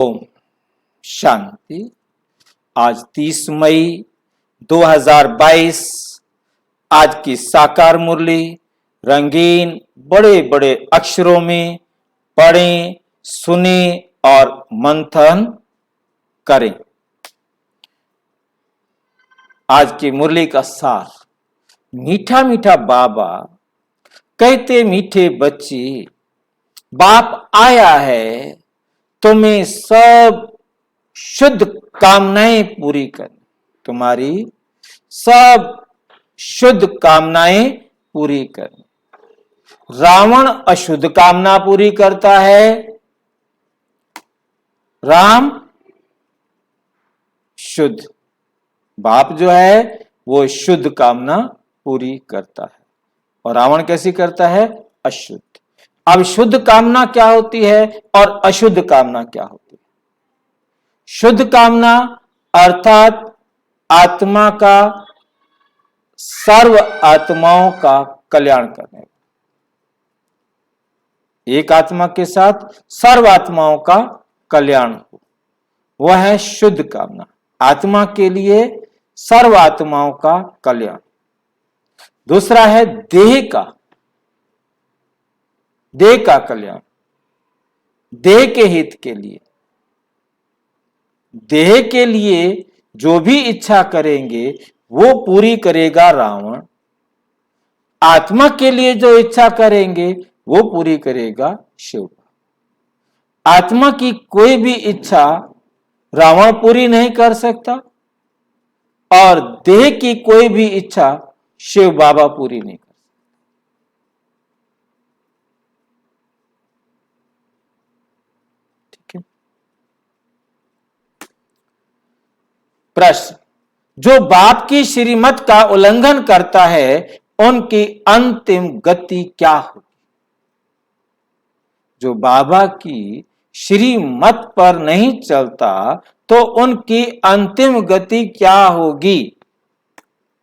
ओम शांति। आज 30 मई 2022। आज की साकार मुरली रंगीन बड़े बड़े अक्षरों में पढ़ें, सुने और मंथन करें। आज की मुरली का सार, मीठा मीठा बाबा कहते मीठे बच्चे, बाप आया है तुम्हें सब शुद्ध कामनाएं पूरी करनी, तुम्हारी सब शुद्ध कामनाएं पूरी करनी। रावण अशुद्ध कामना पूरी करता है, राम शुद्ध, बाप जो है वो शुद्ध कामना पूरी करता है और रावण कैसी करता है? अशुद्ध। अब शुद्ध कामना क्या होती है और अशुद्ध कामना क्या होती है? शुद्ध कामना अर्थात आत्मा का, सर्व आत्माओं का कल्याण करने, एक आत्मा के साथ सर्व आत्माओं का कल्याण हो, वह है शुद्ध कामना। आत्मा के लिए सर्व आत्माओं का कल्याण। दूसरा है देह का कल्याण, देह के हित के लिए। देह के लिए जो भी इच्छा करेंगे वो पूरी करेगा रावण, आत्मा के लिए जो इच्छा करेंगे वो पूरी करेगा शिव। आत्मा की कोई भी इच्छा रावण पूरी नहीं कर सकता और देह की कोई भी इच्छा शिव बाबा पूरी नहीं कर सकते। ठीक है। प्रश्न, जो बाप की श्रीमत का उल्लंघन करता है उनकी अंतिम गति क्या होगी? जो बाबा की श्रीमत पर नहीं चलता तो उनकी अंतिम गति क्या होगी?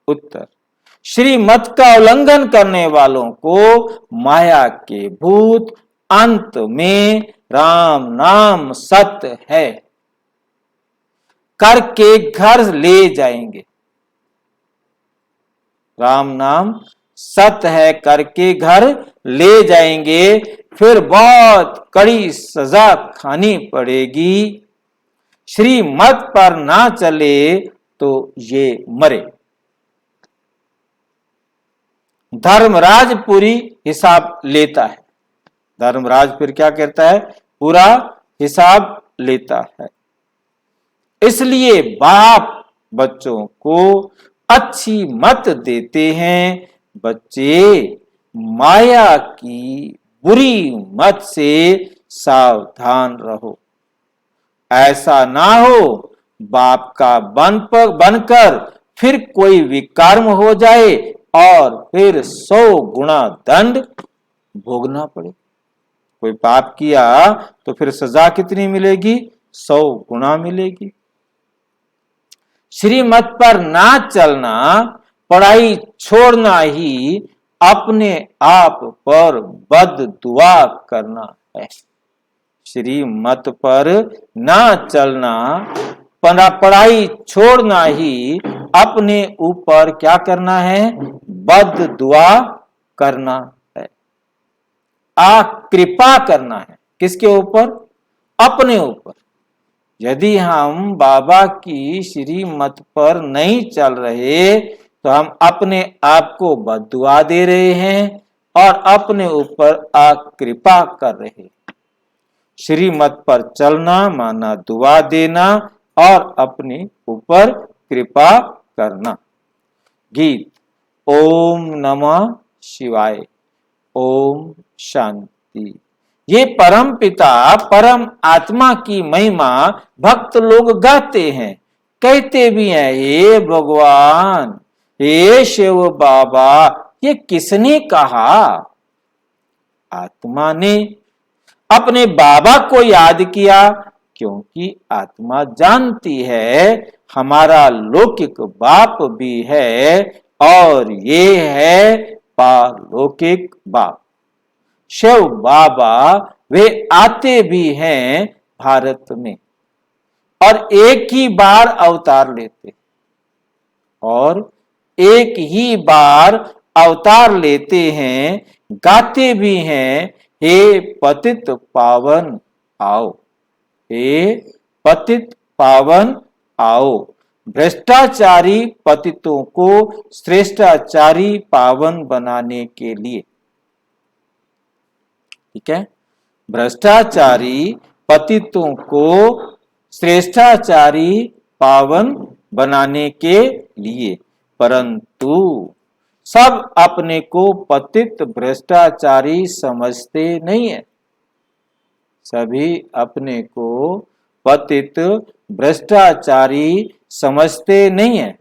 उत्तर, श्रीमत का उल्लंघन करने वालों को माया के भूत अंत में राम नाम सत्य है करके घर ले जाएंगे। राम नाम सत्य है करके घर ले जाएंगे, फिर बहुत कड़ी सजा खानी पड़ेगी। श्रीमत पर ना चले तो ये मरे। धर्मराज पूरी हिसाब लेता है। धर्मराज फिर क्या कहता है? पूरा हिसाब लेता है। इसलिए बाप बच्चों को अच्छी मत देते हैं, बच्चे माया की बुरी मत से सावधान रहो। ऐसा ना हो बाप का बनकर फिर कोई विकर्म हो जाए और फिर 100 गुना दंड भोगना पड़े। कोई पाप किया तो फिर सजा कितनी मिलेगी? 100 गुना मिलेगी। श्रीमत पर ना चलना, पढ़ाई छोड़ना ही अपने आप पर बद दुआ करना है। श्रीमत पर ना चलना, पढ़ाई छोड़ना ही अपने ऊपर क्या करना है? बद दुआ करना है। कृपा करना है। किसके ऊपर? अपने ऊपर। यदि हम बाबा की श्रीमत पर नहीं चल रहे तो हम अपने आप को बद्दुआ दे रहे हैं और अपने ऊपर कृपा कर रहे हैं। श्रीमत पर चलना माना दुआ देना और अपने ऊपर कृपा करना। गीत ओम नमः शिवाय। ओम शांति। ये परम पिता परम आत्मा की महिमा भक्त लोग गाते हैं, कहते भी हैं, हे भगवान, हे शिव बाबा। ये किसने कहा? आत्मा ने अपने बाबा को याद किया, क्योंकि आत्मा जानती है हमारा लौकिक बाप भी है और ये है पारलौकिक बाप। शिव बाबा वे आते भी हैं भारत में। और एक ही बार अवतार लेते, और एक ही बार अवतार लेते हैं, गाते भी हैं, हे पतित पावन आओ, हे पतित पावन आओ, भ्रष्टाचारी पतितों को श्रेष्ठाचारी पावन बनाने के लिए। ठीक है, भ्रष्टाचारी पतितों को श्रेष्ठाचारी पावन बनाने के लिए, परंतु सब अपने को पतित भ्रष्टाचारी समझते नहीं है। सभी अपने को पतित भ्रष्टाचारी समझते नहीं है।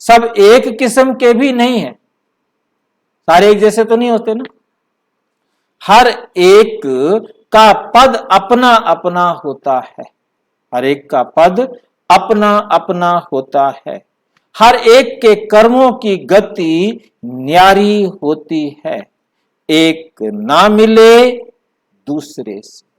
सब एक किस्म के भी नहीं है, सारे एक जैसे तो नहीं होते ना। हर एक का पद अपना अपना होता है, हर एक का पद अपना अपना होता है। हर एक के कर्मों की गति न्यारी होती है, एक ना मिले दूसरे से।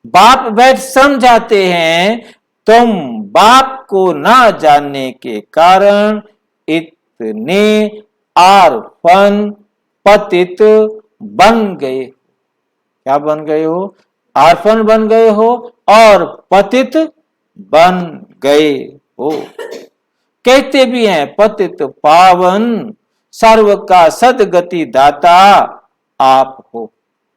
बाप बैठ समझाते हैं, तुम बाप को ना जानने के कारण इतने आर्फन पतित बन गए। क्या बन गए हो? आर्फन बन गए हो और पतित बन गए हो। कहते भी हैं पतित पावन सर्व का सदगति दाता आप हो।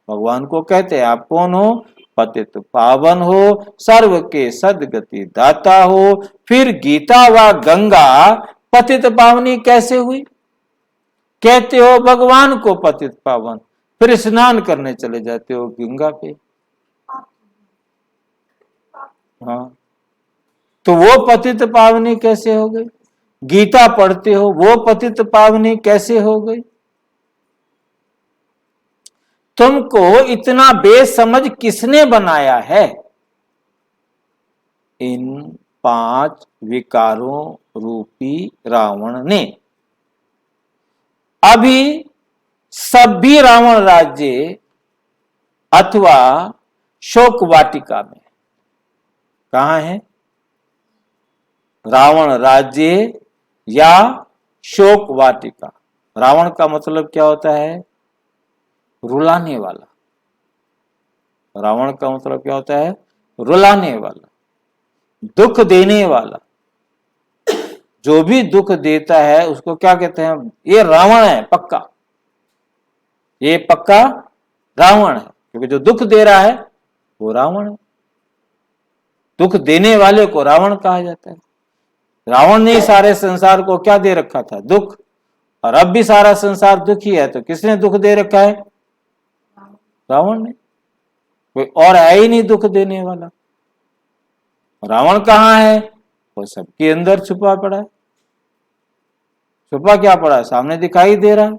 भगवान को कहते हैं आप कौन हो? पतित पावन हो, सर्व के सदगति दाता हो। फिर गीता व गंगा पतित पावनी कैसे हुई? कहते हो भगवान को पतित पावन, फिर स्नान करने चले जाते हो गंगा पे। हाँ, तो वो पतित पावनी कैसे हो गई? गीता पढ़ते हो, वो पतित पावनी कैसे हो गई? तुमको इतना बेसमझ किसने बनाया है? इन 5 विकारों रूपी रावण ने। अभी सभी रावण राज्य अथवा शोक वाटिका में कहां है? रावण राज्य या शोक वाटिका। रावण का मतलब क्या होता है? रुलाने वाला। रावण का मतलब क्या होता है? रुलाने वाला, दुख देने वाला। जो भी दुख देता है उसको क्या कहते हैं? ये रावण है पक्का, ये पक्का रावण है, क्योंकि जो दुख दे रहा है वो रावण है। दुख देने वाले को रावण कहा जाता है। रावण ने सारे संसार को क्या दे रखा था? दुख। और अब भी सारा संसार दुखी है, तो किसने दुख दे रखा है? रावण ने। कोई और है ही नहीं दुख देने वाला। रावण कहाँ है? वो सबके अंदर छुपा पड़ा है। छुपा क्या पड़ा है? सामने दिखाई दे रहा है।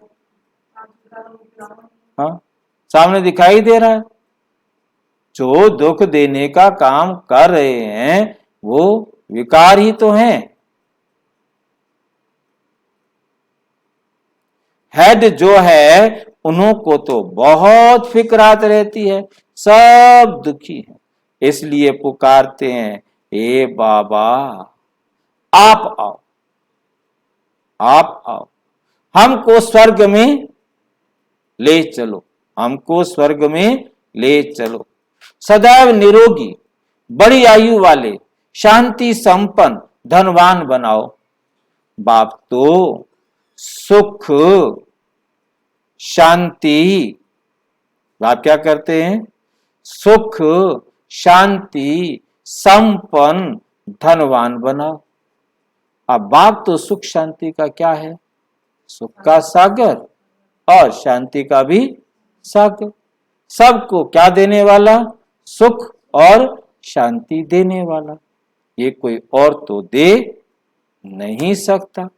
हाँ, सामने दिखाई दे रहा है। जो दुख देने का काम कर रहे हैं वो विकार ही तो हैं। हेड जो है उन्हों को तो बहुत फिक्रात रहती है, सब दुखी हैं, इसलिए पुकारते हैं हे बाबा आप आओ, आप आओ, हमको स्वर्ग में ले चलो, हमको स्वर्ग में ले चलो। सदैव निरोगी, बड़ी आयु वाले, शांति संपन्न, धनवान बनाओ। बाप तो सुख शांति, बाप क्या करते हैं? सुख शांति संपन्न धनवान बनाओ। अब बाप तो सुख शांति का क्या है? सुख का सागर और शांति का भी सागर। सबको क्या देने वाला? सुख और शांति देने वाला। ये कोई और तो दे नहीं सकता।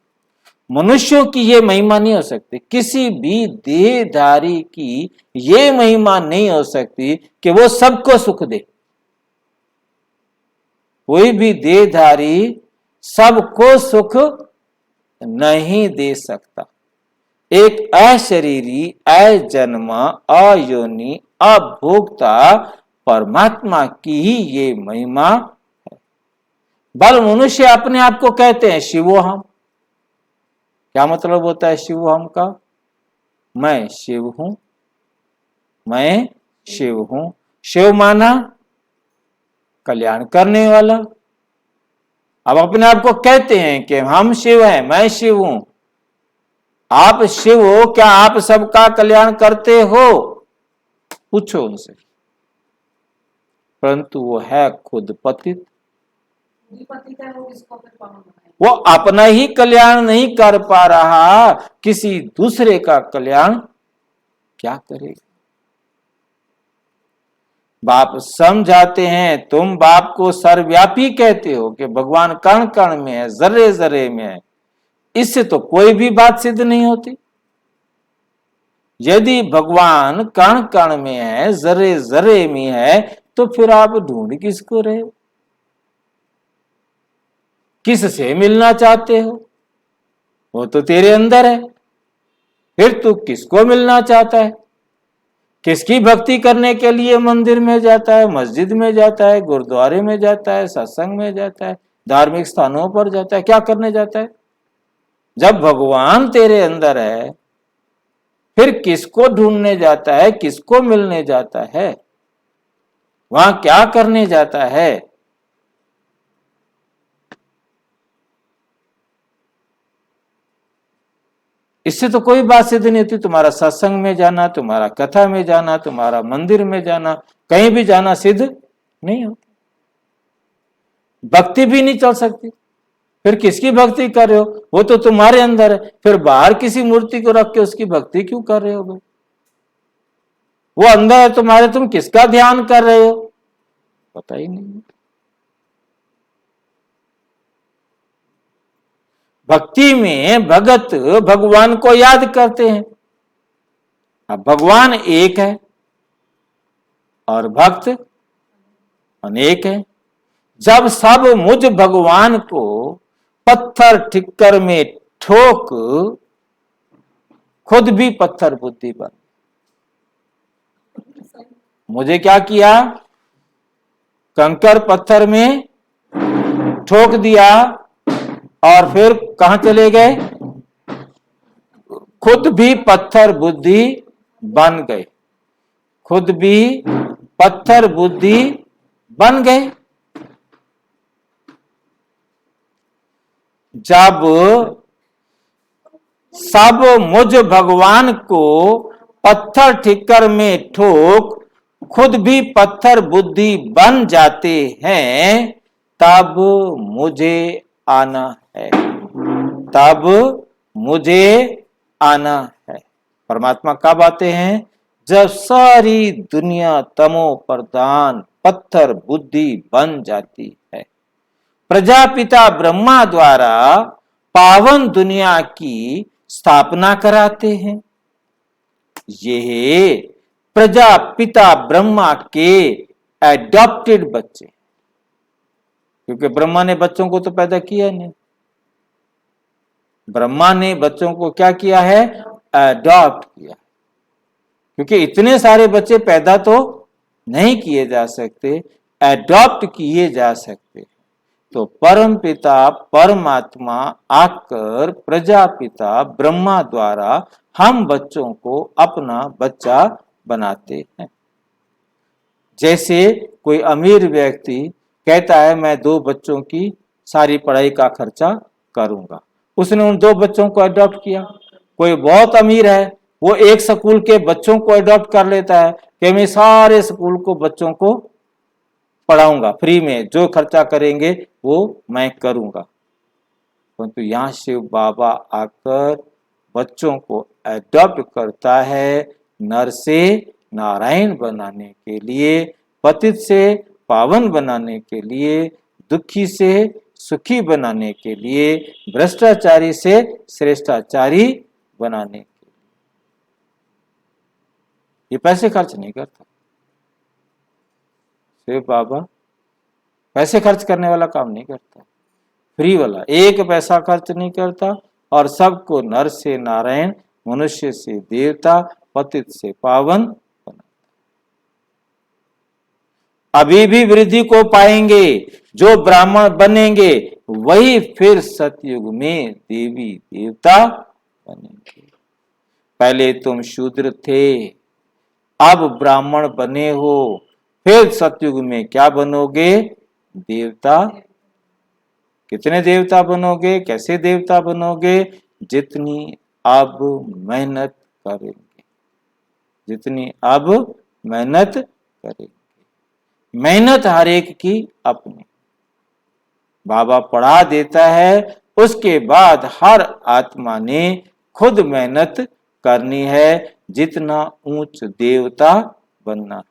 मनुष्यों की ये महिमा नहीं हो सकती, किसी भी देहधारी की ये महिमा नहीं हो सकती कि वो सबको सुख दे। कोई भी देहधारी सबको सुख नहीं दे सकता। एक अशरीरी, अजन्मा, अयोनि, अभोक्ता परमात्मा की ही ये महिमा है। बल मनुष्य अपने आप को कहते हैं शिवोहम। क्या मतलब होता है शिवोहम का? मैं शिव हूं, मैं शिव हूं। शिव माना कल्याण करने वाला। अब अपने आप को कहते हैं कि हम शिव हैं, मैं शिव हूं। आप शिव हो, क्या आप सबका कल्याण करते हो? पूछो उनसे। परंतु वो है खुद पतित। वो अपना ही कल्याण नहीं कर पा रहा, किसी दूसरे का कल्याण क्या करेगा? बाप समझाते हैं, तुम बाप को सर्वव्यापी कहते हो कि भगवान कण कण में है, जर्रे जर्रे में है। इससे तो कोई भी बात सिद्ध नहीं होती। यदि भगवान कण कण में है, जर्रे जर्रे में है, तो फिर आप ढूंढ किसको रहे हो? किससे मिलना चाहते हो? वो तो तेरे अंदर है। फिर तू किसको मिलना चाहता है? किसकी भक्ति करने के लिए मंदिर में जाता है, मस्जिद में जाता है, गुरुद्वारे में जाता है, सत्संग में जाता है, धार्मिक स्थानों पर जाता है? क्या करने जाता है? जब भगवान तेरे अंदर है, फिर किसको ढूंढने जाता है, किसको मिलने जाता है, वहां क्या करने जाता है? इससे तो कोई बात सिद्ध नहीं होती। तुम्हारा सत्संग में जाना, तुम्हारा कथा में जाना, तुम्हारा मंदिर में जाना, कहीं भी जाना सिद्ध नहीं होता। भक्ति भी नहीं चल सकती। फिर किसकी भक्ति कर रहे हो? वो तो तुम्हारे अंदर है। फिर बाहर किसी मूर्ति को रख के उसकी भक्ति क्यों कर रहे हो भाई? वो अंदर है तुम्हारे, तुम किसका ध्यान कर रहे हो? पता ही नहीं। भक्ति में भगत भगवान को याद करते हैं। अब भगवान एक है और भक्त अनेक है। जब सब मुझ भगवान को पत्थर ठिक्कर में ठोक खुद भी पत्थर बुद्धि बन, मुझे क्या किया? कंकर पत्थर में ठोक दिया और फिर कहां चले गए? खुद भी पत्थर बुद्धि बन गए। खुद भी पत्थर बुद्धि बन गए। जब सब मुझ भगवान को पत्थर ठिक्कर में ठोक खुद भी पत्थर बुद्धि बन जाते हैं, तब मुझे आना है। तब मुझे आना है। परमात्मा कब आते हैं? जब सारी दुनिया तमो प्रधान पत्थर बुद्धि बन जाती है। प्रजापिता ब्रह्मा द्वारा पावन दुनिया की स्थापना कराते हैं। ये प्रजापिता ब्रह्मा के एडॉप्टेड बच्चे, क्योंकि ब्रह्मा ने बच्चों को तो पैदा किया नहीं। ब्रह्मा ने बच्चों को क्या किया है? एडॉप्ट किया। क्योंकि इतने सारे बच्चे पैदा तो नहीं किए जा सकते, एडॉप्ट किए जा सकते। तो परम पिता परमात्मा आकर प्रजापिता ब्रह्मा द्वारा हम बच्चों को अपना बच्चा बनाते हैं। जैसे कोई अमीर व्यक्ति कहता है मैं 2 बच्चों की सारी पढ़ाई का खर्चा करूंगा, उसने उन 2 बच्चों को अडॉप्ट किया। कोई बहुत अमीर है, वो एक स्कूल के बच्चों को अडॉप्ट कर लेता है कि मैं सारे स्कूल को बच्चों को पढ़ाऊंगा फ्री में, जो खर्चा करेंगे वो मैं करूंगा। परंतु यहाँ शिव बाबा आकर बच्चों को एडॉप्ट करता है, नर से नारायण बनाने के लिए, पतित से पावन बनाने के लिए, दुखी से सुखी बनाने के लिए, भ्रष्टाचारी से श्रेष्ठाचारी बनाने के लिए। ये पैसे खर्च नहीं करता शिव बाबा। पैसे खर्च करने वाला काम नहीं करता, फ्री वाला, एक पैसा खर्च नहीं करता और सबको नर से नारायण, मनुष्य से देवता, पतित से पावन बनाता। अभी भी वृद्धि को पाएंगे। जो ब्राह्मण बनेंगे वही फिर सतयुग में देवी देवता बनेंगे। पहले तुम शूद्र थे, अब ब्राह्मण बने हो, फिर सतयुग में क्या बनोगे? देवता। कितने देवता बनोगे? कैसे देवता बनोगे? जितनी अब मेहनत करेंगे, जितनी अब मेहनत करेंगे। मेहनत हर एक की अपनी। बाबा पढ़ा देता है, उसके बाद हर आत्मा ने खुद मेहनत करनी है, जितना ऊंच देवता बनना है।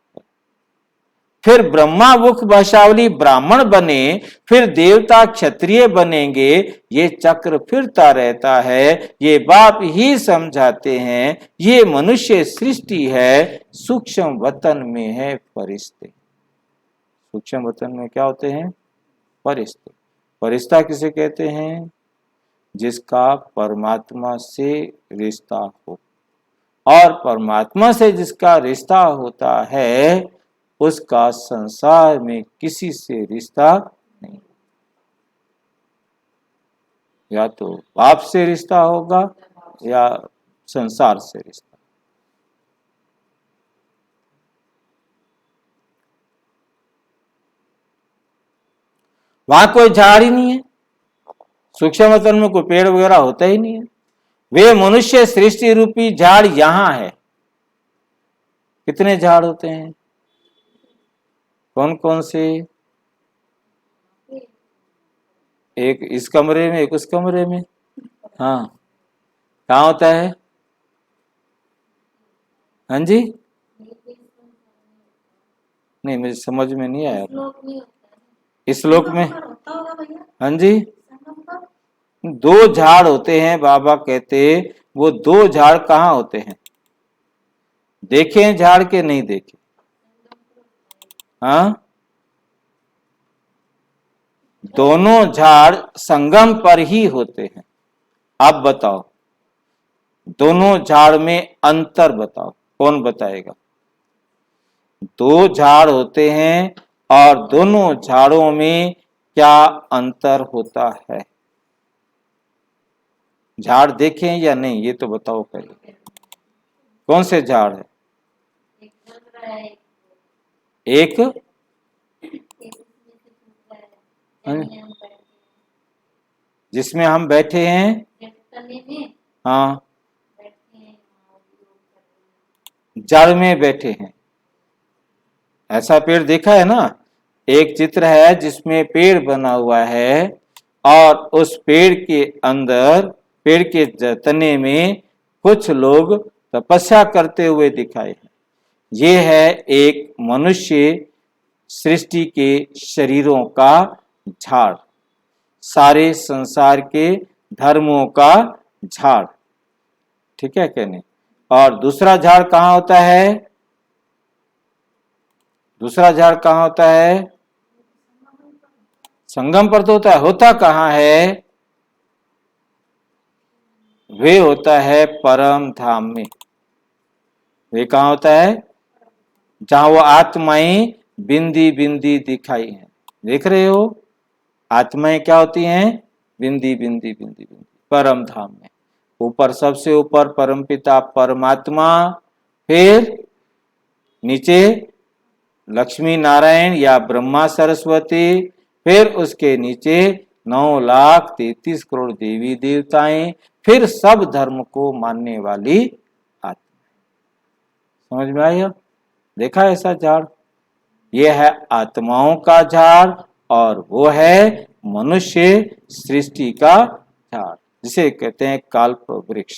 फिर ब्रह्मा मुख वशावली ब्राह्मण बने, फिर देवता क्षत्रिय बनेंगे। ये चक्र फिरता रहता है। ये बाप ही समझाते हैं। ये मनुष्य सृष्टि है, सूक्ष्म वतन में है फरिश्ते। सूक्ष्म वतन में क्या होते हैं? फरिश्ते। फरिश्ता किसे कहते हैं? जिसका परमात्मा से रिश्ता हो, और परमात्मा से जिसका रिश्ता होता है उसका संसार में किसी से रिश्ता नहीं। या तो बाप से रिश्ता होगा या संसार से रिश्ता। वहां कोई झाड़ ही नहीं है। सूक्ष्म वतन में कोई पेड़ वगैरह होता ही नहीं है। वे मनुष्य सृष्टि रूपी झाड़ यहां है। कितने झाड़ होते हैं? कौन कौन से? एक इस कमरे में, एक उस कमरे में। हाँ, कहाँ होता है? हाँ जी, नहीं मुझे समझ में नहीं आया। इस श्लोक में? हाँ जी, दो झाड़ होते हैं बाबा कहते। वो दो झाड़ कहाँ होते हैं? देखे हैं झाड़ के? नहीं देखे? हाँ, दोनों झाड़ संगम पर ही होते हैं। आप बताओ, दोनों झाड़ में अंतर बताओ, कौन बताएगा? दो झाड़ होते हैं और दोनों झाड़ों में क्या अंतर होता है? झाड़ देखें या नहीं ये तो बताओ पहले। कौन से झाड़ है? एक जिसमें हम बैठे हैं, हाँ, जड़ में बैठे हैं। ऐसा पेड़ देखा है ना? एक चित्र है जिसमें पेड़ बना हुआ है और उस पेड़ के अंदर, पेड़ के तने में कुछ लोग तपस्या करते हुए दिखाए हैं। ये है एक मनुष्य सृष्टि के शरीरों का झाड़, सारे संसार के धर्मों का झाड़। ठीक है कहने? और दूसरा झाड़ कहाँ होता है? दूसरा झाड़ कहाँ होता है? संगम पर तो होता है। होता कहाँ है? वे होता है परम धाम में। वे कहाँ होता है? जहां वो आत्माएं बिंदी बिंदी दिखाई हैं। देख रहे हो? आत्माएं क्या होती हैं? बिंदी बिंदी बिंदी बिंदी, परम धाम में। ऊपर, सबसे ऊपर परमपिता परमात्मा, फिर नीचे लक्ष्मी नारायण या ब्रह्मा सरस्वती, फिर उसके नीचे 9,33,00,000 देवी देवताएं, फिर सब धर्म को मानने वाली आत्मा। समझ में आया? देखा ऐसा झाड़? ये है आत्माओं का झाड़ और वो है मनुष्य सृष्टि का झाड़, जिसे कहते हैं कल्प वृक्ष।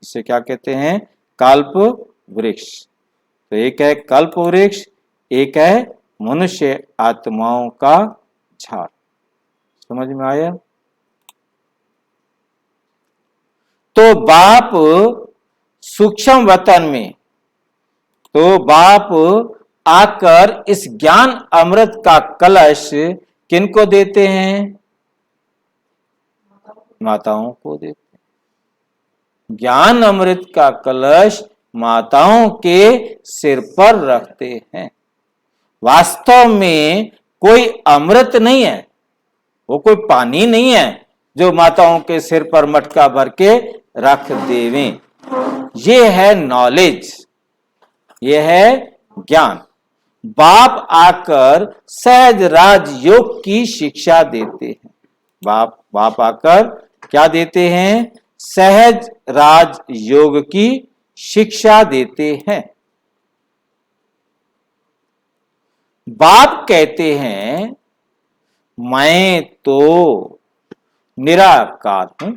इसे क्या कहते हैं? कल्प वृक्ष। तो एक है कल्प वृक्ष, एक है मनुष्य आत्माओं का झाड़। समझ में आया? तो बाप सूक्ष्म वतन में, तो बाप आकर इस ज्ञान अमृत का कलश किनको देते हैं? माताओं को देते हैं। ज्ञान अमृत का कलश माताओं के सिर पर रखते हैं वास्तव में कोई अमृत नहीं है, वो कोई पानी नहीं है जो माताओं के सिर पर मटका भर के रख देवें। ये है नॉलेज, ये है ज्ञान। बाप आकर सहज राजयोग की शिक्षा देते हैं। बाप आकर क्या देते हैं? सहज राजयोग की शिक्षा देते हैं। बाप कहते हैं मैं तो निराकार हूं,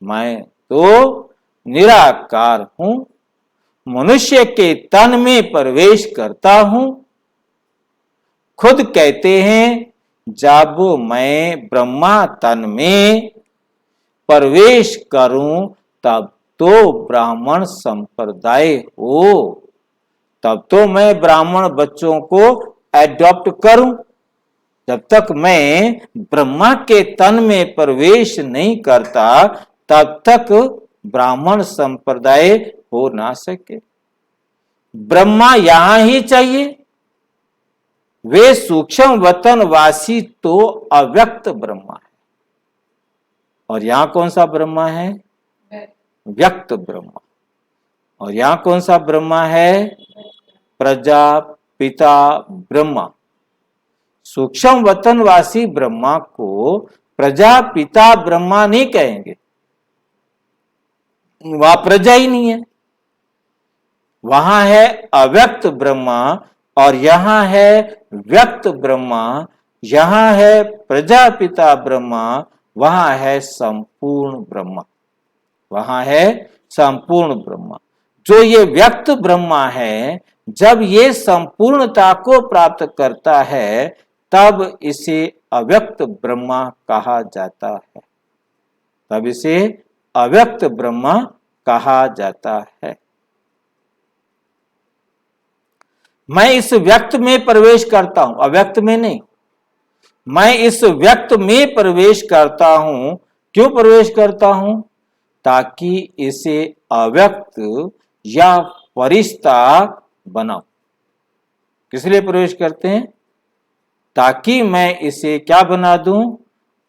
मैं तो निराकार हूं, मनुष्य के तन में प्रवेश करता हूं। खुद कहते हैं जब मैं ब्रह्मा तन में प्रवेश करूं तब तो ब्राह्मण संप्रदाय हो, तब तो मैं ब्राह्मण बच्चों को एडॉप्ट करूं। जब तक मैं ब्रह्मा के तन में प्रवेश नहीं करता तब तक ब्राह्मण संप्रदाय हो ना सके। ब्रह्मा यहां ही चाहिए। वे सूक्ष्म वतन वासी तो अव्यक्त ब्रह्मा है, और यहां कौन सा ब्रह्मा है? व्यक्त ब्रह्मा। और यहां कौन सा ब्रह्मा है? प्रजापिता ब्रह्मा। सूक्ष्म वतनवासी ब्रह्मा को प्रजापिता ब्रह्मा नहीं कहेंगे, वह प्रजा ही नहीं है। वहां है अव्यक्त ब्रह्मा और यहां है व्यक्त ब्रह्मा। यहां है प्रजापिता ब्रह्मा, वहां है संपूर्ण ब्रह्मा, वहां है संपूर्ण ब्रह्मा। जो ये व्यक्त ब्रह्मा है, जब ये संपूर्णता को प्राप्त करता है तब इसे अव्यक्त ब्रह्मा कहा जाता है, तब इसे अव्यक्त ब्रह्मा कहा जाता है। मैं इस व्यक्त में प्रवेश करता हूं, अव्यक्त में नहीं। मैं इस व्यक्त में प्रवेश करता हूं। क्यों प्रवेश करता हूं? ताकि इसे अव्यक्त या फरिश्ता बनाऊं। किस लिए प्रवेश करते हैं? ताकि मैं इसे क्या बना दूं?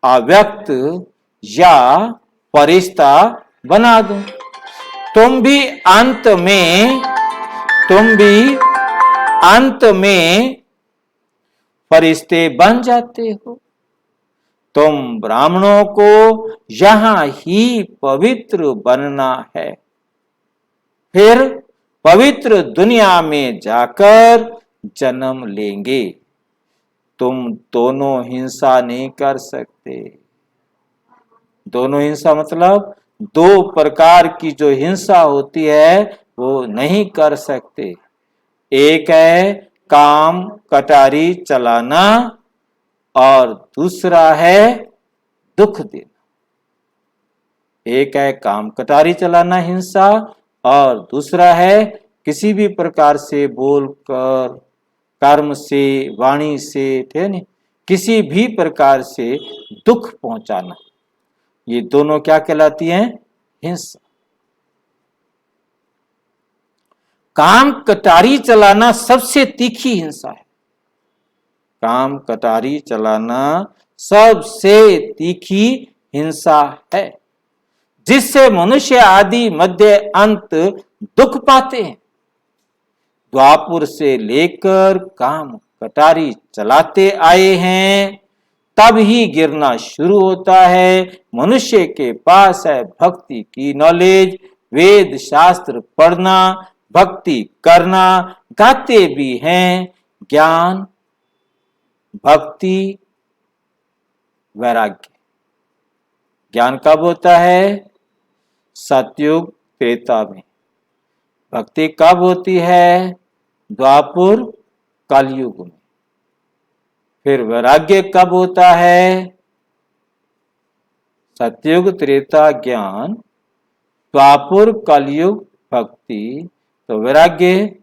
अव्यक्त या फरिश्ता बना दूं। तुम भी अंत में फरिश्ते बन जाते हो। तुम ब्राह्मणों को यहां ही पवित्र बनना है, फिर पवित्र दुनिया में जाकर जन्म लेंगे। तुम दोनों हिंसा नहीं कर सकते। दोनों हिंसा मतलब दो प्रकार की जो हिंसा होती है वो नहीं कर सकते। एक है काम कटारी चलाना और दूसरा है दुख देना। एक है काम कटारी चलाना हिंसा, और दूसरा है किसी भी प्रकार से बोलकर, कर्म से, वाणी से, ठीक है, किसी भी प्रकार से दुख पहुंचाना। ये दोनों क्या कहलाती हैं? हिंसा। काम कटारी चलाना सबसे तीखी हिंसा है। काम कटारी चलाना सबसे तीखी हिंसा है, जिससे मनुष्य आदि मध्य अंत दुख पाते हैं। द्वापुर से लेकर काम कटारी चलाते आए हैं, तब ही गिरना शुरू होता है। मनुष्य के पास है भक्ति की नॉलेज, वेद शास्त्र पढ़ना, भक्ति करना, गाते भी हैं, ज्ञान, भक्ति, वैराग्य। ज्ञान कब होता है? सतयुग त्रेता में। भक्ति कब होती है? द्वापुर कलयुग में। फिर वैराग्य कब होता है? सतयुग त्रेता ज्ञान, द्वापुर कलयुग भक्ति, तो वैराग्य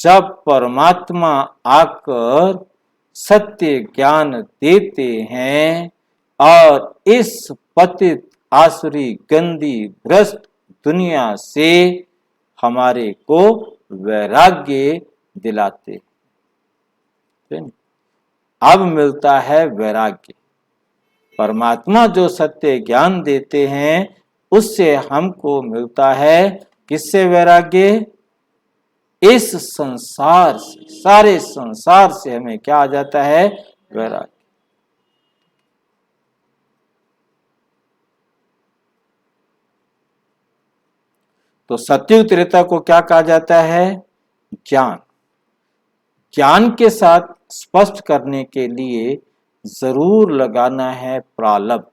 जब परमात्मा आकर सत्य ज्ञान देते हैं और इस पतित आसुरी गंदी भ्रष्ट दुनिया से हमारे को वैराग्य दिलाते हैं। अब मिलता है वैराग्य। परमात्मा जो सत्य ज्ञान देते हैं उससे हमको मिलता है किससे वैराग्य? इस संसार से, सारे संसार से हमें क्या आ जाता है? वैराग्य। तो सत्युग त्रेता को क्या कहा जाता है? ज्ञान। ज्ञान के साथ स्पष्ट करने के लिए जरूर लगाना है प्रालब्ध।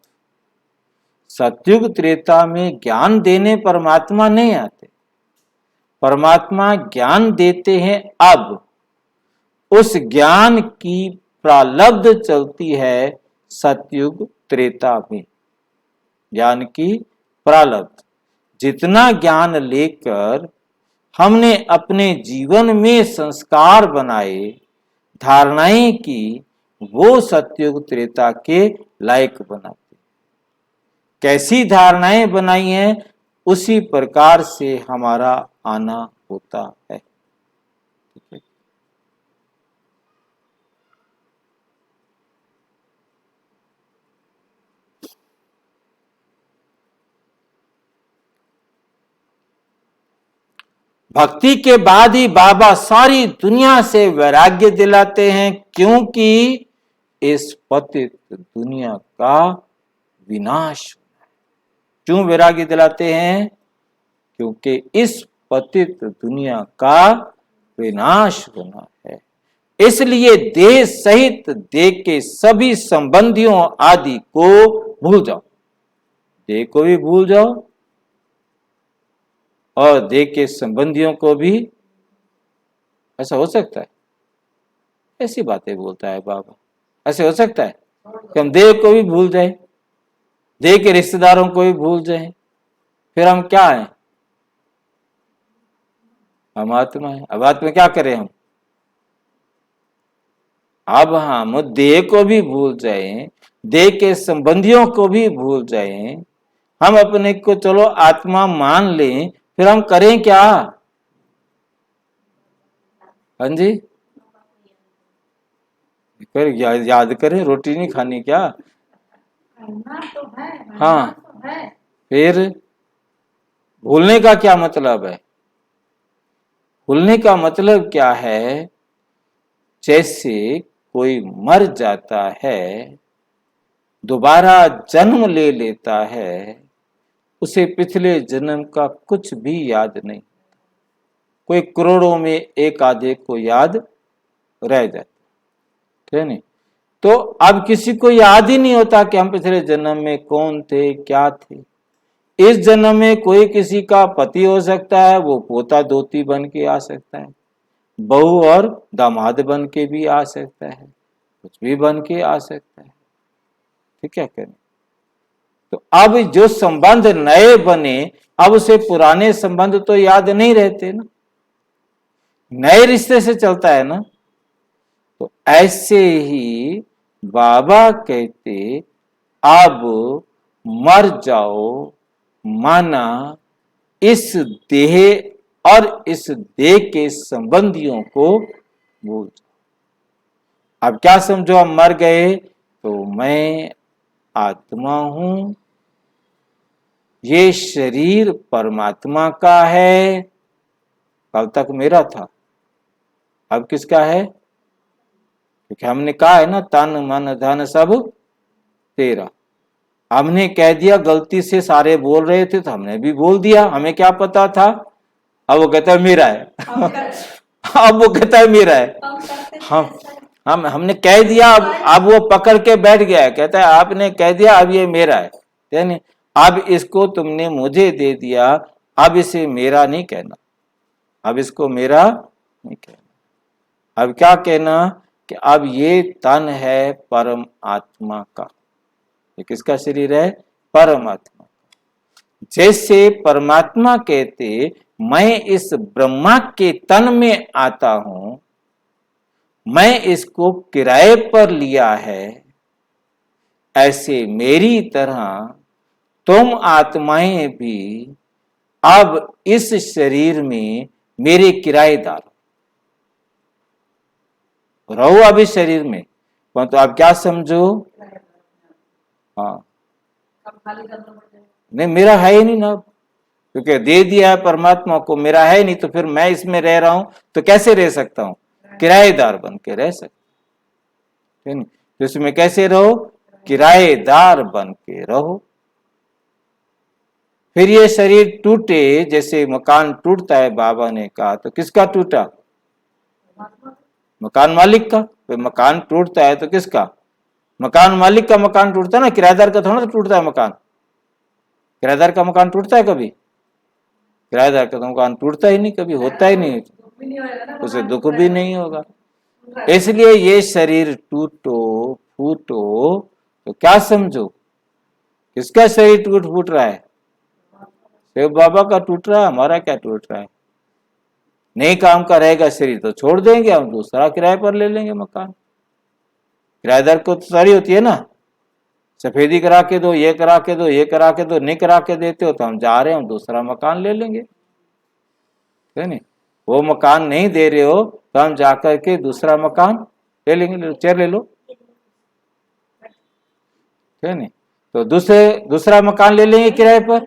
सत्युग त्रेता में ज्ञान देने परमात्मा नहीं आते, परमात्मा ज्ञान देते हैं। अब उस ज्ञान की प्रालब्ध चलती है सत्युग त्रेता में। ज्ञान की प्रालब्ध, जितना ज्ञान लेकर हमने अपने जीवन में संस्कार बनाए, धारणाएं की, वो सत्युग त्रेता के लायक बनाते। कैसी धारणाएं बनाई हैं उसी प्रकार से हमारा आना होता है। भक्ति के बाद ही बाबा सारी दुनिया से वैराग्य दिलाते हैं, क्योंकि इस पतित दुनिया का विनाश। क्यों वैराग्य दिलाते हैं? क्योंकि इस पतित दुनिया का विनाश होना है। इसलिए देह सहित देह के सभी संबंधियों आदि को भूल जाओ। देह को भी भूल जाओ और देह के संबंधियों को भी। ऐसा हो सकता है? ऐसी बातें बोलता है बाबा। ऐसे हो सकता है कि हम देह को भी भूल जाए, देह के रिश्तेदारों को भी भूल जाए? फिर हम क्या हैं? हम आत्मा है। अब आत्मा क्या करें हम? अब हम देह को भी भूल जाएं, देह के संबंधियों को भी भूल जाएं, हम अपने को चलो आत्मा मान लें, फिर हम करें क्या? हाँ जी, फिर याद करें। रोटी नहीं खानी क्या? तो है, हाँ तो है। फिर भूलने का क्या मतलब है? भूलने का मतलब क्या है? जैसे कोई मर जाता है, दोबारा जन्म ले लेता है, उसे पिछले जन्म का कुछ भी याद नहीं। कोई करोड़ों में एक आधे को याद रह जाता है नहीं। तो अब किसी को याद ही नहीं होता कि हम पिछले जन्म में कौन थे, क्या थे। इस जन्म में कोई किसी का पति हो सकता है, वो पोता दोती बन के आ सकता है, बहू और दामाद बन के भी आ सकता है, कुछ भी बन के आ सकता है। ठीक है करें। तो अब जो संबंध नए बने, अब उसे पुराने संबंध तो याद नहीं रहते ना, नए रिश्ते से चलता है ना। तो ऐसे ही बाबा कहते अब मर जाओ, माना इस देह और इस देह के संबंधियों को भूल जाओ। अब क्या समझो, हम मर गए तो मैं आत्मा हूं, ये शरीर परमात्मा का है। कल तक मेरा था, अब किसका है? क्योंकि हमने कहा है ना, तन मन धन सब तेरा। हमने कह दिया, गलती से सारे बोल रहे थे तो हमने भी बोल दिया, हमें क्या पता था। अब वो कहता है मेरा है। अब वो कहता है मेरा है। हमने कह दिया, अब वो पकड़ के बैठ गया है, कहता है आपने कह दिया अब ये मेरा है, यानी अब इसको तुमने मुझे दे दिया, अब इसे मेरा नहीं कहना, अब इसको मेरा नहीं कहना। अब क्या कहना कि अब ये तन है परम आत्मा का। ये किसका शरीर है? परमात्मा। जैसे परमात्मा कहते मैं इस ब्रह्मा के तन में आता हूं, मैं इसको किराए पर लिया है, ऐसे मेरी तरह तुम आत्माएं भी अब इस शरीर में मेरे किराएदार। रहो अभी शरीर में, परंतु आप क्या समझो, हाँ नहीं मेरा है ही नहीं ना, क्योंकि दे दिया है परमात्मा को, मेरा है नहीं, तो फिर मैं इसमें रह रहा हूं तो कैसे रह सकता हूं, किराएदार बन के रह सकता है, तो इसमें कैसे रहो, किराएदार बन के रहो। फिर ये शरीर टूटे, जैसे मकान टूटता है, बाबा ने कहा तो किसका टूटा, मकान मालिक का। तो मकान टूटता है तो किसका, मकान मालिक का मकान टूटता है ना, किराएदार का थोड़ा टूटता है मकान। किराएदार का मकान टूटता है कभी, किराएदार का तो मकान टूटता ही नहीं, कभी होता ही नहीं, उसे दुख भी नहीं होगा। इसलिए ये शरीर टूटो फूटो तो क्या समझो, किसका शरीर टूट फूट रहा है, शिव बाबा का टूट रहा है, हमारा क्या टूट रहा है। नहीं काम का रहेगा शरीर तो छोड़ देंगे, हम दूसरा किराए पर ले लेंगे मकान। किराएदार को तो सारी होती है ना, सफेदी करा के दो, ये करा के दो, ये करा के दो, नहीं करा के देते हो तो हम जा रहे हैं, हम दूसरा मकान ले लेंगे, है नहीं। वो मकान नहीं दे रहे हो तो हम जाकर के दूसरा मकान ले लेंगे, चेयर ले लो, है नहीं। तो दूसरा मकान ले लेंगे किराए पर,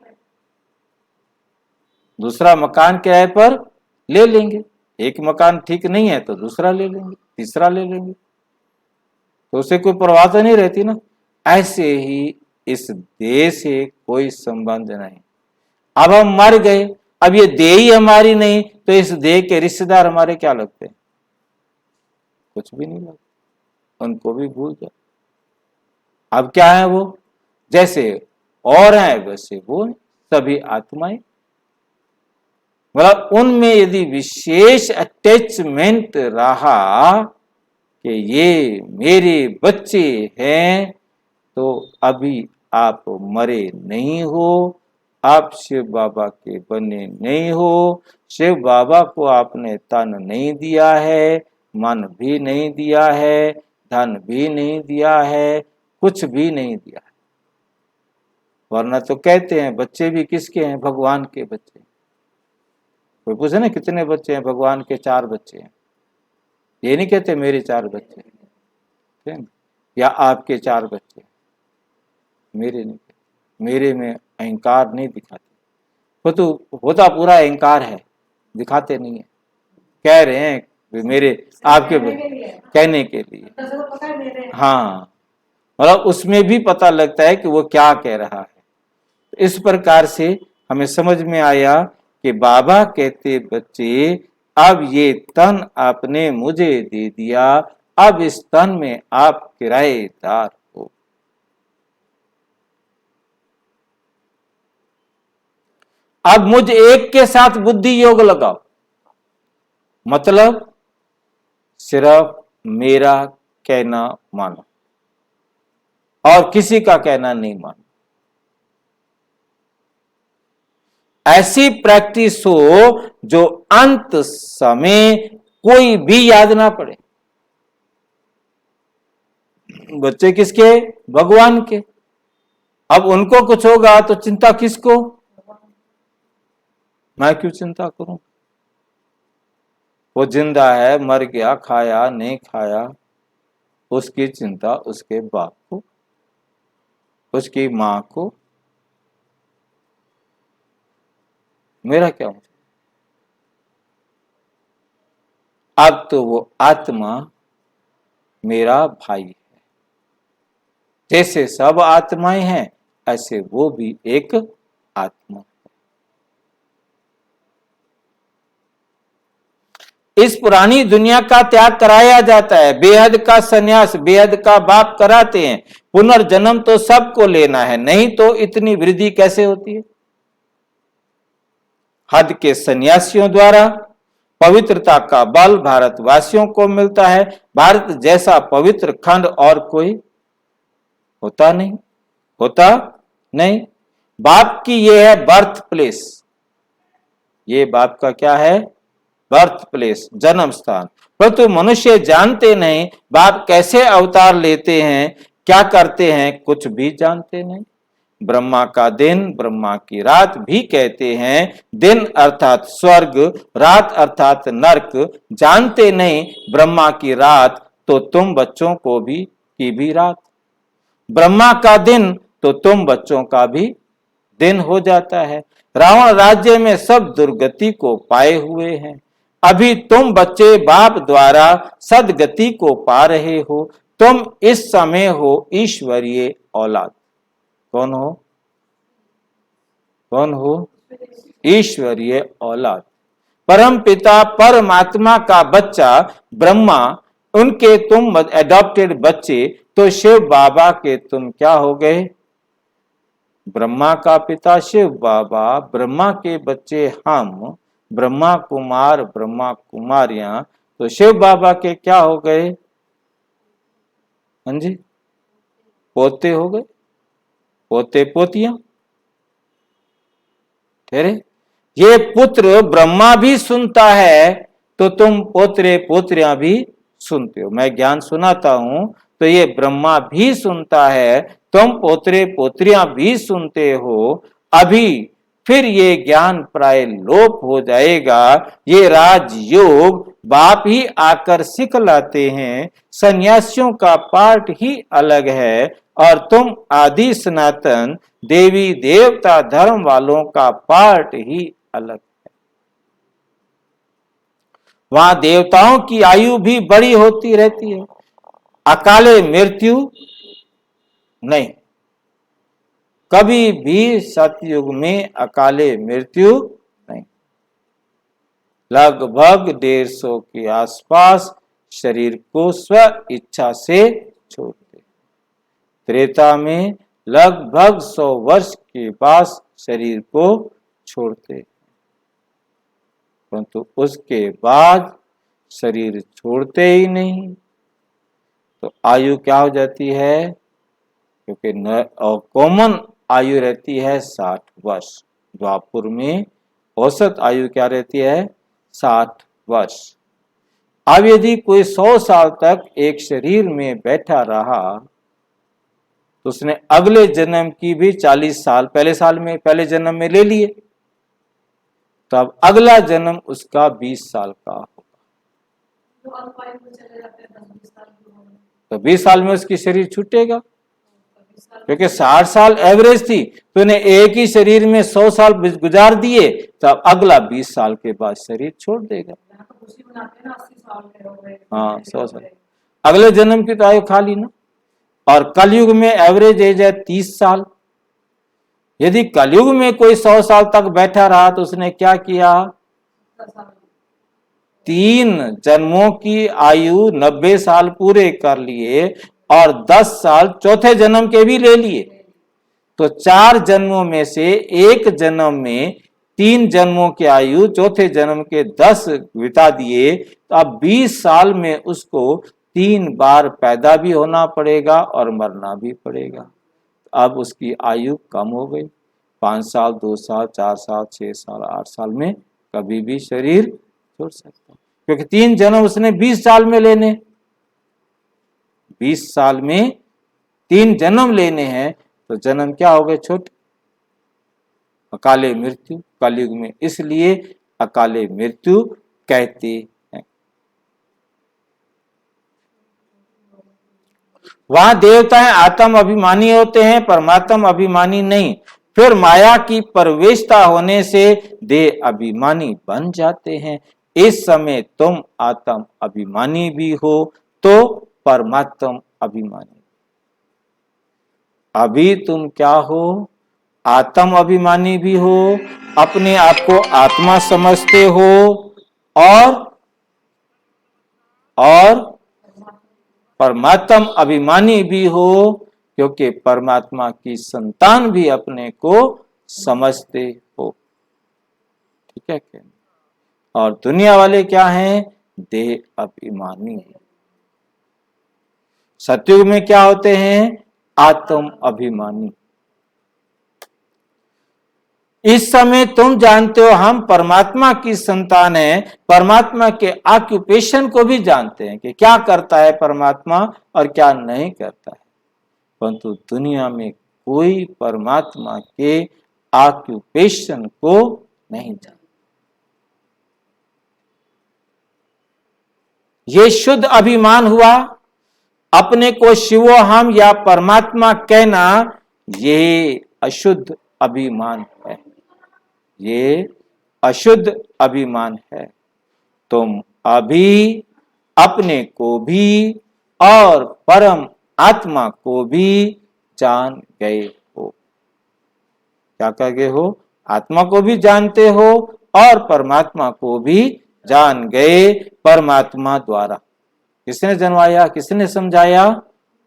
दूसरा मकान किराए पर ले लेंगे। एक मकान ठीक नहीं है तो दूसरा ले लेंगे, तीसरा ले लेंगे, तो उसे कोई परवाह तो नहीं रहती ना। ऐसे ही इस देह से कोई संबंध नहीं। अब हम मर गए, अब ये देह ही हमारी नहीं, तो इस देह के रिश्तेदार हमारे क्या लगते हैं, कुछ भी नहीं लगता, उनको भी भूल जाओ। अब क्या है वो, जैसे और हैं वैसे वो है, सभी आत्माएं। मतलब उनमें यदि विशेष अटैचमेंट रहा कि ये मेरे बच्चे हैं, तो अभी आप मरे नहीं हो, आप शिव बाबा के बने नहीं हो। शिव बाबा को आपने तन नहीं दिया है, मन भी नहीं दिया है, धन भी नहीं दिया है, कुछ भी नहीं दिया है। वरना तो कहते हैं बच्चे भी किसके हैं, भगवान के बच्चे। कोई पूछे ना कितने बच्चे हैं, भगवान के 4 बच्चे हैं। ये नहीं कहते मेरे 4 बच्चे हैं या आपके 4 बच्चे हैं, मेरे नहीं कहते, मेरे में अहंकार नहीं दिखाते। वो तो होता पूरा अहंकार है, दिखाते नहीं है, कह रहे हैं मेरे आपके कहने के लिए, हाँ मतलब उसमें भी पता लगता है कि वो क्या कह रहा है। इस प्रकार से हमें समझ में आया कि बाबा कहते बच्चे, अब ये तन आपने मुझे दे दिया, अब इस तन में आप किराएदार हो। अब मुझ एक के साथ बुद्धि योग लगाओ, मतलब सिर्फ मेरा कहना मानो और किसी का कहना नहीं मानो। ऐसी प्रैक्टिस हो जो अंत समय कोई भी याद ना पड़े। बच्चे किसके, भगवान के। अब उनको कुछ होगा तो चिंता किसको, मैं क्यों चिंता करूं। वो जिंदा है, मर गया, खाया नहीं खाया, उसकी चिंता उसके बाप को, उसकी मां को, मेरा क्या मतलब। अब तो वो आत्मा मेरा भाई है, जैसे सब आत्माएं हैं ऐसे वो भी एक आत्मा है। इस पुरानी दुनिया का त्याग कराया जाता है, बेहद का सन्यास बेहद का बाप कराते हैं। पुनर्जन्म तो सबको लेना है, नहीं तो इतनी वृद्धि कैसे होती है। हद के सन्यासियों द्वारा पवित्रता का बल भारतवासियों को मिलता है। भारत जैसा पवित्र खंड और कोई होता नहीं। बाप की ये है बर्थ प्लेस, ये बाप का क्या है, बर्थ प्लेस, जन्म स्थान। परंतु मनुष्य जानते नहीं बाप कैसे अवतार लेते हैं, क्या करते हैं, कुछ भी जानते नहीं। ब्रह्मा का दिन, ब्रह्मा की रात भी कहते हैं। दिन अर्थात स्वर्ग, रात अर्थात नरक। जानते नहीं ब्रह्मा की रात तो तुम बच्चों को भी की भी रात, ब्रह्मा का दिन तो तुम बच्चों का भी दिन हो जाता है। रावण राज्य में सब दुर्गति को पाए हुए हैं, अभी तुम बच्चे बाप द्वारा सदगति को पा रहे हो। तुम इस समय हो ईश्वरीय औलाद। कौन हो? कौन हो? ईश्वरीय औलाद, परम पिता परमात्मा का बच्चा ब्रह्मा, उनके तुम एडॉप्टेड बच्चे, तो शिव बाबा के तुम क्या हो गए? ब्रह्मा का पिता शिव बाबा, ब्रह्मा के बच्चे हम, ब्रह्मा कुमार ब्रह्मा कुमारियां, तो शिव बाबा के क्या हो गए? हाँ जी, पोते हो गए, पोते पोतियां ठहरे। ये पुत्र ब्रह्मा भी सुनता है तो तुम पोतरे पोत्रियां भी सुनते हो। मैं ज्ञान सुनाता हूं तो ये ब्रह्मा भी सुनता है, तुम पोतरे पोत्रियां भी सुनते हो। अभी फिर ये ज्ञान प्राय लोप हो जाएगा। ये राजयोग बाप ही आकर सिखलाते हैं, सन्यासियों का पाठ ही अलग है और तुम आदि सनातन देवी देवता धर्म वालों का पाठ ही अलग है। वहां देवताओं की आयु भी बड़ी होती रहती है, अकाले मृत्यु नहीं। कभी भी सतयुग में अकाले मृत्यु नहीं। लगभग 150 के आसपास शरीर को स्व इच्छा से छोड़ते। त्रेता में लगभग 100 वर्ष के बाद शरीर को छोड़ते, परंतु उसके बाद शरीर छोड़ते ही नहीं। तो आयु क्या हो जाती है? क्योंकि कॉमन आयु रहती है 60 वर्ष। द्वापुर में औसत आयु क्या रहती है? 60 वर्ष। अब यदि कोई 100 साल तक एक शरीर में बैठा रहा तो उसने अगले जन्म की भी 40 साल पहले जन्म में ले लिए, तो अब अगला जन्म उसका 20 साल का होगा। तो 20 साल में उसकी शरीर छूटेगा, क्योंकि 60 साल एवरेज थी तो उन्हें एक ही शरीर में 100 साल गुजार दिए, तो अब अगला 20 साल के बाद शरीर छोड़ देगा। हाँ, 100 साल अगले जन्म की तो आयु खाली ना। और कलयुग में एवरेज एज है 30 साल। यदि कलयुग में कोई 100 साल तक बैठा रहा तो उसने क्या किया? 3 जन्मों की आयु 90 साल पूरे कर लिए और 10 साल चौथे जन्म के भी ले लिए। तो 4 जन्मों में से एक जन्म में 3 जन्मों की आयु, चौथे जन्म के 10 बिता दिए, तो अब 20 साल में उसको 3 बार पैदा भी होना पड़ेगा और मरना भी पड़ेगा। अब उसकी आयु कम हो गई, 5 साल 2 साल 4 साल 6 साल 8 साल में कभी भी शरीर छोड़ सकता, क्योंकि 3 जन्म उसने 20 साल में लेने, 20 साल में 3 जन्म लेने हैं, तो जन्म क्या हो गए? छोटे। अकाले मृत्यु कलयुग में इसलिए अकाले मृत्यु कहते हैं। वहां देवताएं आत्म अभिमानी होते हैं, परमात्म अभिमानी नहीं। फिर माया की प्रवेशता होने से देह अभिमानी बन जाते हैं। इस समय तुम आत्म अभिमानी भी हो तो परमात्म अभिमानी। अभी तुम क्या हो? आत्म अभिमानी भी हो, अपने आप को आत्मा समझते हो और परमात्म अभिमानी भी हो, क्योंकि परमात्मा की संतान भी अपने को समझते हो। ठीक है क्या? और दुनिया वाले क्या हैं? देह अभिमानी। सतयुग में क्या होते हैं? आत्म अभिमानी। इस समय तुम जानते हो हम परमात्मा की संतान है, परमात्मा के ऑक्यूपेशन को भी जानते हैं कि क्या करता है परमात्मा और क्या नहीं करता है, परंतु दुनिया में कोई परमात्मा के ऑक्यूपेशन को नहीं जानता। ये शुद्ध अभिमान हुआ। अपने को शिवो हम या परमात्मा कहना, ये अशुद्ध अभिमान है, ये अशुद्ध अभिमान है। तुम अभी अपने को भी और परम आत्मा को भी जान गए हो। क्या कह गए हो? आत्मा को भी जानते हो और परमात्मा को भी जान गए परमात्मा द्वारा। किसने जनवाया, किसने समझाया?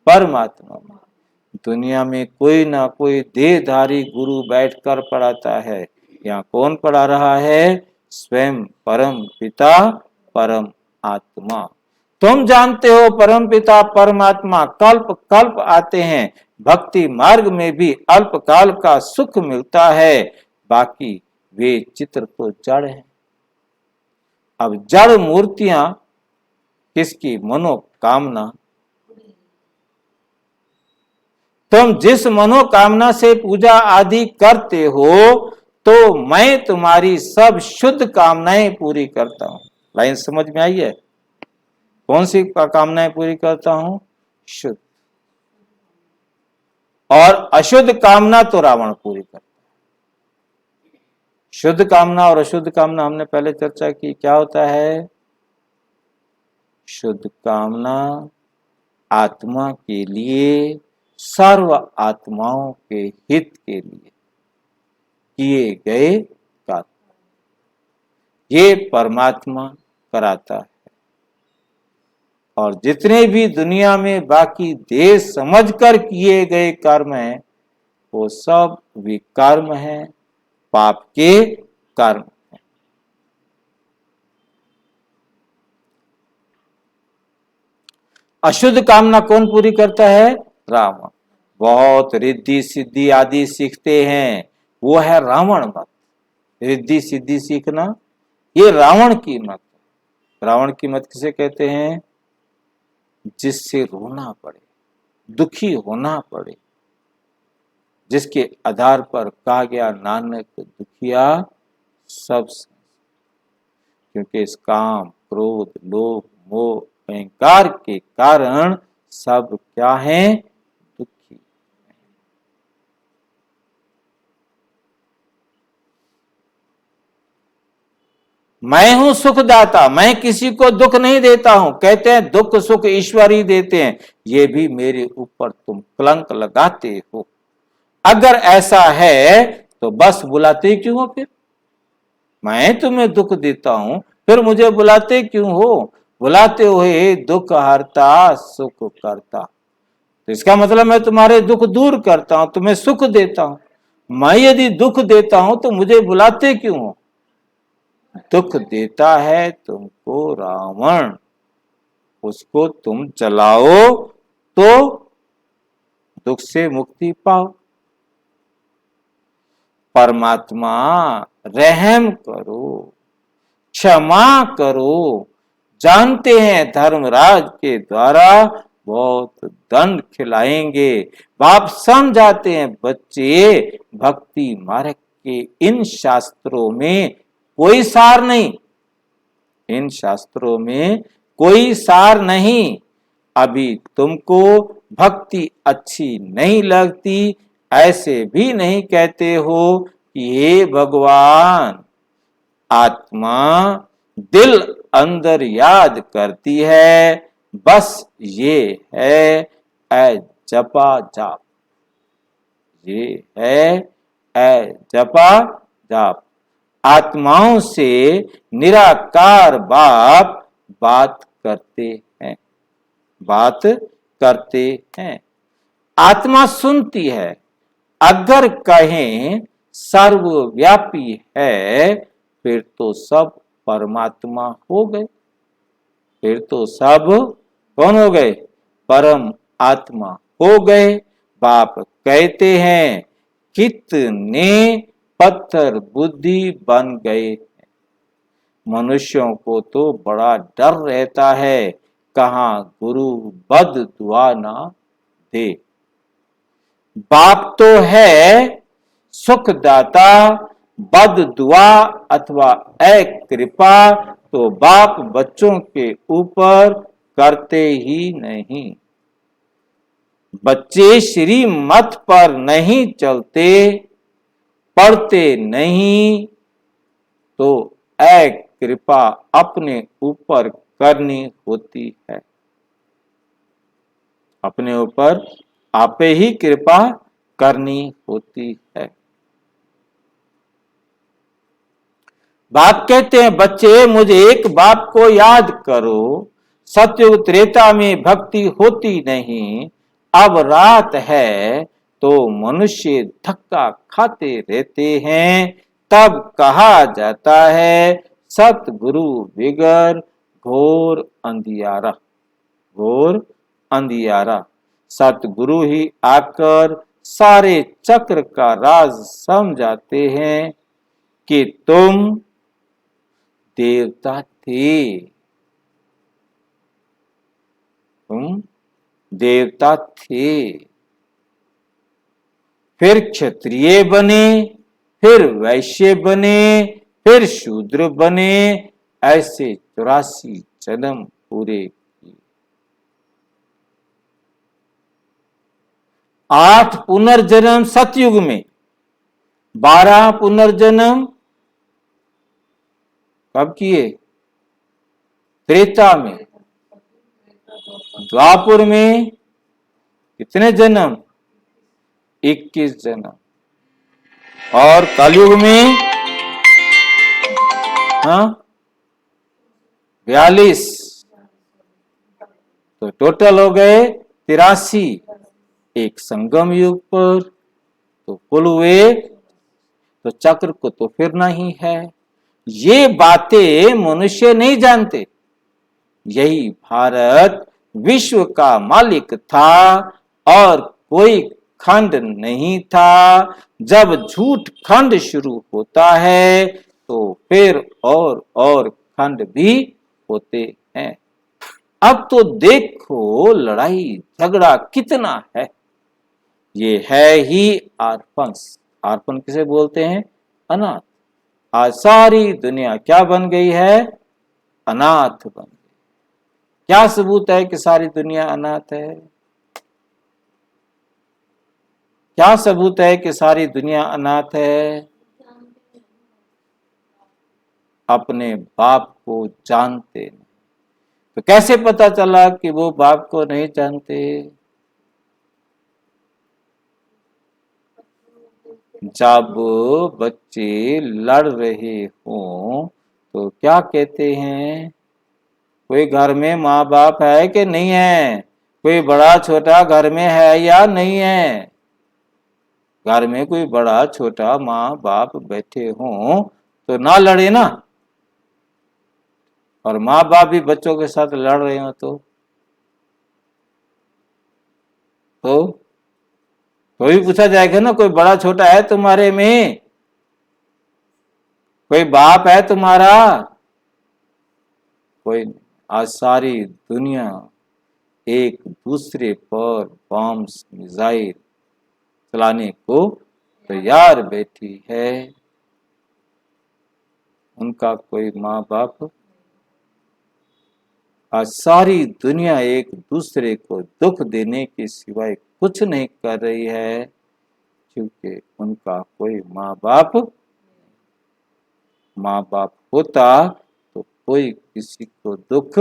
परमात्मा। दुनिया में कोई ना कोई देहधारी गुरु बैठकर पढ़ाता है। यहाँ कौन पढ़ा रहा है? स्वयं परम पिता परम आत्मा। तुम जानते हो परम पिता परमात्मा कल्प कल्प आते हैं, भक्ति मार्ग में भी अल्पकाल का सुख मिलता है, बाकी वे चित्र तो जड़ हैं। अब जड़ मूर्तियां किसकी? मनोकामना। तुम जिस मनोकामना से पूजा आदि करते हो, तो मैं तुम्हारी सब शुद्ध कामनाएं पूरी करता हूं। लाइन समझ में आई है? कौन सी कामनाएं पूरी करता हूं? शुद्ध। और अशुद्ध कामना तो रावण पूरी करता है। शुद्ध कामना और अशुद्ध कामना हमने पहले चर्चा की। क्या होता है? शुद्ध कामना आत्मा के लिए, सर्व आत्माओं के हित के लिए किए गए कार्य, ये परमात्मा कराता है। और जितने भी दुनिया में बाकी देश समझकर किए गए कर्म हैं, वो सब विकर्म हैं, पाप के कर्म हैं। अशुद्ध कामना कौन पूरी करता है? रावण। बहुत रिद्धि सिद्धि आदि सीखते हैं, वो है रावण मत। रिद्धि सिद्धि सीखना ये रावण की मत। रावण की मत किसे कहते हैं? जिससे रोना पड़े, दुखी होना पड़े, जिसके आधार पर कहा गया नानक दुखिया सब। क्योंकि इस काम क्रोध लोभ मोह अहंकार के कारण सब क्या है? दुखी। मैं हूं सुखदाता, मैं किसी को दुख नहीं देता हूं। कहते हैं दुख सुख ईश्वर ही देते हैं, ये भी मेरे ऊपर तुम कलंक लगाते हो। अगर ऐसा है तो बस बुलाते क्यों हो? फिर मैं तुम्हें दुख देता हूं, फिर मुझे बुलाते क्यों हो? बुलाते हुए दुख हरता सुख करता। तो इसका मतलब मैं तुम्हारे दुख दूर करता हूं, तुम्हें सुख देता हूं। मैं यदि दुख देता हूं तो मुझे बुलाते क्यों हो? दुख देता है तुमको रावण, उसको तुम जलाओ तो दुख से मुक्ति पाओ। परमात्मा रहम करो, क्षमा करो। जानते हैं धर्मराज के द्वारा बहुत दंड खिलाएंगे। बाप समझाते हैं बच्चे, भक्ति मार्ग के इन शास्त्रों में कोई सार नहीं, इन शास्त्रों में कोई सार नहीं। अभी तुमको भक्ति अच्छी नहीं लगती, ऐसे भी नहीं कहते हो कि हे भगवान, आत्मा दिल अंदर याद करती है, बस ये है ऐ जपा जाप, ये है ऐ जपा जाप। आत्माओं से निराकार बाप बात करते हैं, बात करते हैं। आत्मा सुनती है। अगर कहें सर्वव्यापी है, फिर तो सब परमात्मा हो गए, फिर तो सब कौन हो गए? परम आत्मा हो गए। बाप कहते हैं कितने पत्थर बुद्धि बन गए। मनुष्यों को तो बड़ा डर रहता है, कहाँ गुरु बद दुआ ना दे। बाप तो है सुखदाता, बद दुआ अथवा ए कृपा तो बाप बच्चों के ऊपर करते ही नहीं। बच्चे श्री मत पर नहीं चलते, पढ़ते नहीं, तो ऐ कृपा अपने ऊपर करनी होती है। अपने ऊपर आपे ही कृपा करनी होती है। बाप कहते हैं, बच्चे मुझे एक बात को याद करो, सतयुग त्रेता में भक्ति होती नहीं, अब रात है तो मनुष्य धक्का खाते रहते हैं, तब कहा जाता है सतगुरु बिगर घोर अंधियारा। घोर अंधियारा। सतगुरु ही आकर सारे चक्र का राज समझाते हैं कि तुम देवता थे, तुम देवता थे, फिर क्षत्रिय बने, फिर वैश्य बने, फिर शूद्र बने, ऐसे 84 जन्म पूरे किए। 8 पुनर्जन्म सतयुग में, 12 पुनर्जन्म कब किए? त्रेता में। द्वापुर में कितने जन्म? 21 जन्म। और कलयुग में 42। तो टोटल हो गए 83। एक संगम युग पर तो कुल हुए, तो चक्र को तो फिरना ही है। ये बातें मनुष्य नहीं जानते। यही भारत विश्व का मालिक था और कोई खंड नहीं था। जब झूठ खंड शुरू होता है तो फिर और खंड भी होते हैं। अब तो देखो लड़ाई झगड़ा कितना है। ये है ही आर्पण। आर्पण किसे बोलते हैं? अनाथ। आज सारी दुनिया क्या बन गई है? अनाथ बन गई। क्या सबूत है कि सारी दुनिया अनाथ है? क्या सबूत है कि सारी दुनिया अनाथ है? अपने बाप को जानते नहीं। तो कैसे पता चला कि वो बाप को नहीं जानते? जब बच्चे लड़ रहे हों तो क्या कहते हैं? कोई घर में माँ बाप है कि नहीं है? कोई बड़ा छोटा घर में है या नहीं है? घर में कोई बड़ा छोटा माँ बाप बैठे हों तो ना लड़े ना। और माँ बाप भी बच्चों के साथ लड़ रहे हो तो भी पूछा जाएगा ना, कोई बड़ा छोटा है तुम्हारे में? कोई बाप है तुम्हारा? कोई नहीं। आज सारी दुनिया एक दूसरे पर बॉम्ब मिसाइल चलाने को तैयार बैठी है। उनका कोई माँ बाप। आज सारी दुनिया एक दूसरे को दुख देने के सिवाय कुछ नहीं कर रही है, क्योंकि उनका कोई माँ बाप होता तो कोई किसी को दुख।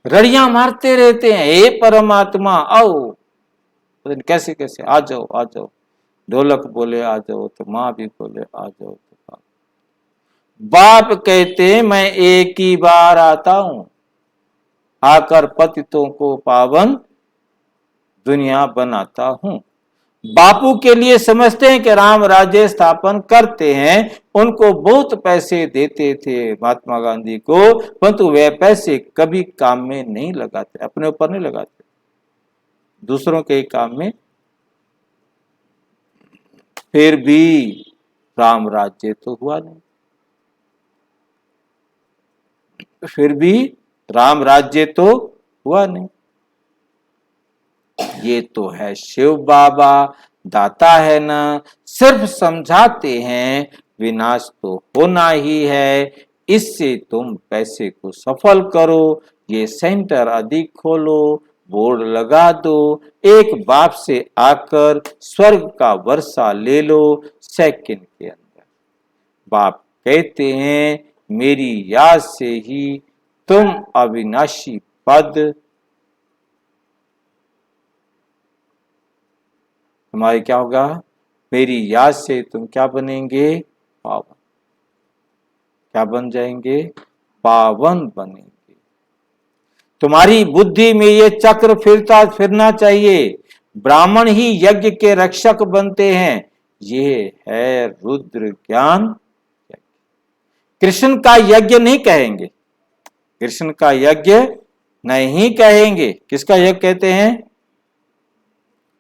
रड़ियां मारते रहते हैं, हे परमात्मा आओ, कैसे कैसे आ जाओ आ जाओ। ढोलक बोले आ जाओ तो माँ भी बोले आ जाओ तो बाप कहते मैं एक ही बार आता हूं, आकर पतितों को पावन दुनिया बनाता हूं। बापू के लिए समझते हैं कि राम राज्य स्थापन करते हैं। उनको बहुत पैसे देते थे महात्मा गांधी को, परंतु वे पैसे कभी काम में नहीं लगाते, अपने ऊपर नहीं लगाते, दूसरों के काम में। फिर भी राम राज्य तो हुआ नहीं। फिर भी राम राज्य तो हुआ नहीं। ये तो है शिव बाबा दाता है ना, सिर्फ समझाते हैं विनाश तो होना ही है, इससे तुम पैसे को सफल करो, ये सेंटर अधिक खोलो, बोर्ड लगा दो, एक बाप से आकर स्वर्ग का वर्षा ले लो सेकंड के अंदर। बाप कहते हैं मेरी याद से ही तुम अविनाशी पद, तुम्हारे क्या होगा, मेरी याद से तुम क्या बनेंगे, पावन। क्या बन जाएंगे, पावन बनेंगे। तुम्हारी बुद्धि में ये चक्र फिरना चाहिए, ब्राह्मण ही यज्ञ के रक्षक बनते हैं, ये है रुद्र ज्ञान। कृष्ण का यज्ञ नहीं कहेंगे, कृष्ण का यज्ञ नहीं कहेंगे, किसका यज्ञ कहते हैं,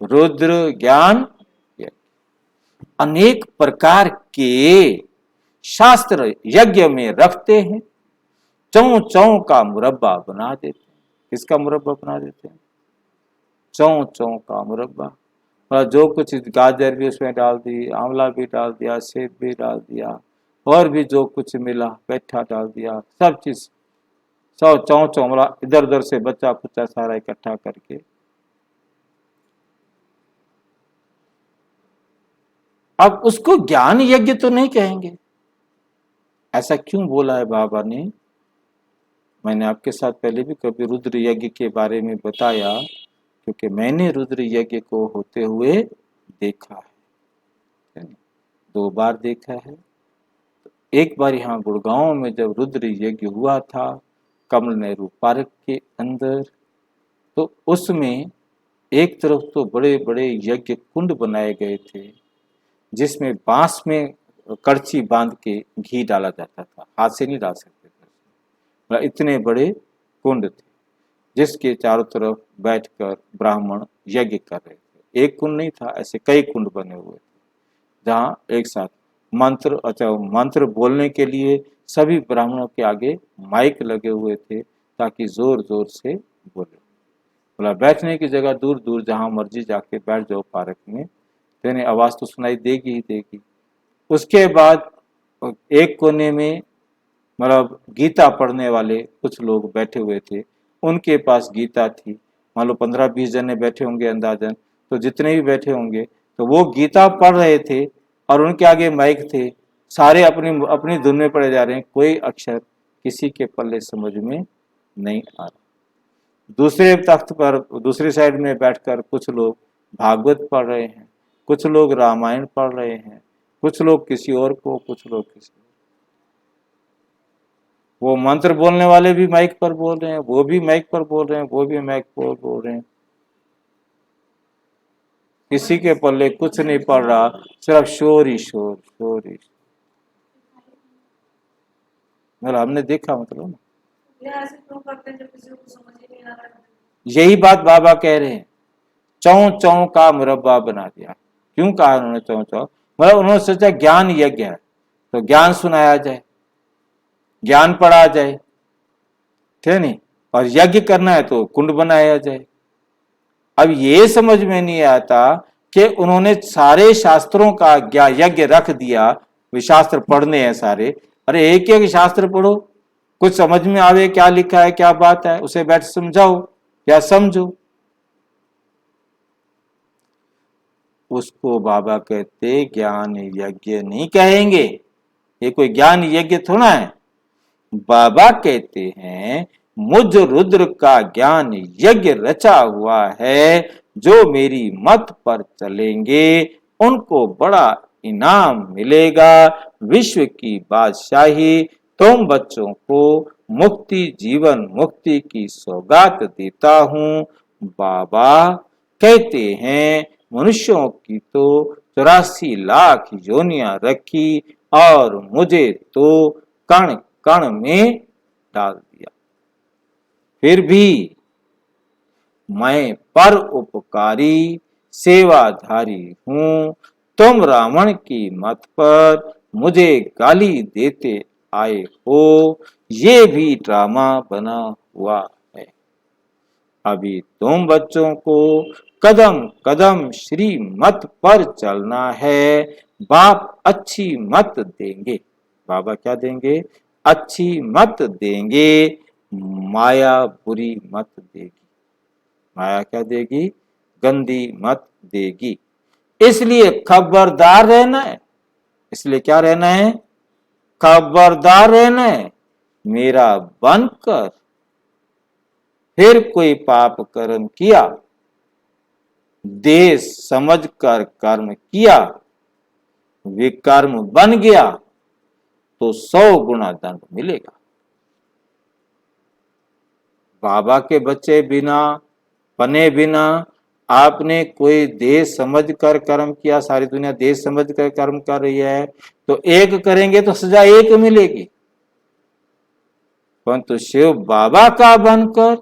रुद्र ज्ञान। अनेक प्रकार के शास्त्र यज्ञ में रखते हैं, चौ चौ का मुरब्बा बना देते हैं। किसका मुरब्बा बना देते हैं, चौ चौ का मुरब्बा। और जो कुछ गाजर भी उसमें डाल दी, आंवला भी डाल दिया, सेब भी डाल दिया, और भी जो कुछ मिला पेठा डाल दिया, सब चीज सब चौ चौ मतलब इधर उधर से बच्चा कुच्चा सारा इकट्ठा करके। अब उसको ज्ञान यज्ञ तो नहीं कहेंगे। ऐसा क्यों बोला है बाबा ने, मैंने आपके साथ पहले भी कभी रुद्र यज्ञ के बारे में बताया, क्योंकि मैंने रुद्र यज्ञ को होते हुए देखा है, 2 बार देखा है। एक बार यहाँ गुड़गांव में जब रुद्र यज्ञ हुआ था कमल नेहरू पार्क के अंदर, तो उसमें एक तरफ तो बड़े बड़े यज्ञ कुंड बनाए गए थे, जिसमें बांस में कड़छी बांध के घी डाला जाता था, हाथ से नहीं डाल सकते थे, इतने बड़े कुंड थे जिसके चारों तरफ बैठकर ब्राह्मण यज्ञ कर रहे थे। एक कुंड नहीं था, ऐसे कई कुंड बने हुए थे जहाँ एक साथ मंत्र बोलने के लिए सभी ब्राह्मणों के आगे माइक लगे हुए थे ताकि जोर जोर से बोले। बोला बैठने की जगह दूर दूर जहाँ मर्जी जाके बैठ जाओ पार्क में, तेने आवाज तो सुनाई देगी ही देगी। उसके बाद एक कोने में मतलब गीता पढ़ने वाले कुछ लोग बैठे हुए थे, उनके पास गीता थी, मान लो 15-20 जने बैठे होंगे अंदाजन, तो जितने भी बैठे होंगे तो वो गीता पढ़ रहे थे और उनके आगे माइक थे, सारे अपनी अपनी धुन में पढ़े जा रहे हैं, कोई अक्षर किसी के पल्ले समझ में नहीं आ रहा। दूसरे तख्त पर दूसरी साइड में बैठकर कुछ लोग भागवत पढ़ रहे हैं, कुछ लोग रामायण पढ़ रहे हैं, कुछ लोग किसी और को, कुछ लोग किसी और। वो मंत्र बोलने वाले भी माइक पर बोल रहे हैं, वो भी माइक पर बोल रहे हैं, वो भी माइक पर बोल रहे हैं, किसी के पल्ले कुछ नहीं पड़ रहा, सिर्फ शोर ही शोर, शोर ही। मतलब हमने देखा, मतलब यही बात बाबा कह रहे हैं, चौ चौ का मुरब्बा बना दिया। क्यों कहा उन्होंने चौ चौ, मतलब उन्होंने सोचा ज्ञान यज्ञ है तो ज्ञान सुनाया जाए, ज्ञान पढ़ा जाए, ठीक नहीं, और यज्ञ करना है तो कुंड बनाया जाए। अब ये समझ में नहीं आता कि उन्होंने सारे शास्त्रों का यज्ञ रख दिया, वे शास्त्र पढ़ने हैं सारे, अरे एक एक शास्त्र पढ़ो, कुछ समझ में आवे क्या लिखा है क्या बात है, उसे बैठ समझाओ या समझो। उसको बाबा कहते ज्ञान यज्ञ नहीं कहेंगे, ये कोई ज्ञान यज्ञ थोड़ा है। बाबा कहते हैं मुझ रुद्र का ज्ञान यज्ञ रचा हुआ है, जो मेरी मत पर चलेंगे उनको बड़ा इनाम मिलेगा, विश्व की बादशाही, तुम बच्चों को मुक्ति जीवन मुक्ति की सौगात देता हूँ। बाबा कहते हैं मनुष्यों की तो 84 लाख योनियां रखी और मुझे तो कण कण में डाल दिया, फिर भी मैं पर उपकारी सेवाधारी हूँ, तुम रावण की मत पर मुझे गाली देते आए हो, ये भी ड्रामा बना हुआ है। अभी तुम बच्चों को कदम कदम श्री मत पर चलना है, बाप अच्छी मत देंगे। बाबा क्या देंगे? अच्छी मत देंगे, माया बुरी मत देगी। माया क्या देगी? गंदी मत देगी। इसलिए खबरदार रहना है। इसलिए क्या रहना है? खबरदार रहना है। मेरा बनकर फिर कोई पाप कर्म किया, देश समझकर कर्म किया, विकर्म बन गया तो 100 गुना दंड मिलेगा। बाबा के बच्चे बिना, बने बिना आपने कोई देश समझ कर कर्म किया, सारी दुनिया देश समझ कर कर्म कर रही है, तो एक करेंगे तो सजा एक मिलेगी। परंतु शिव बाबा का बनकर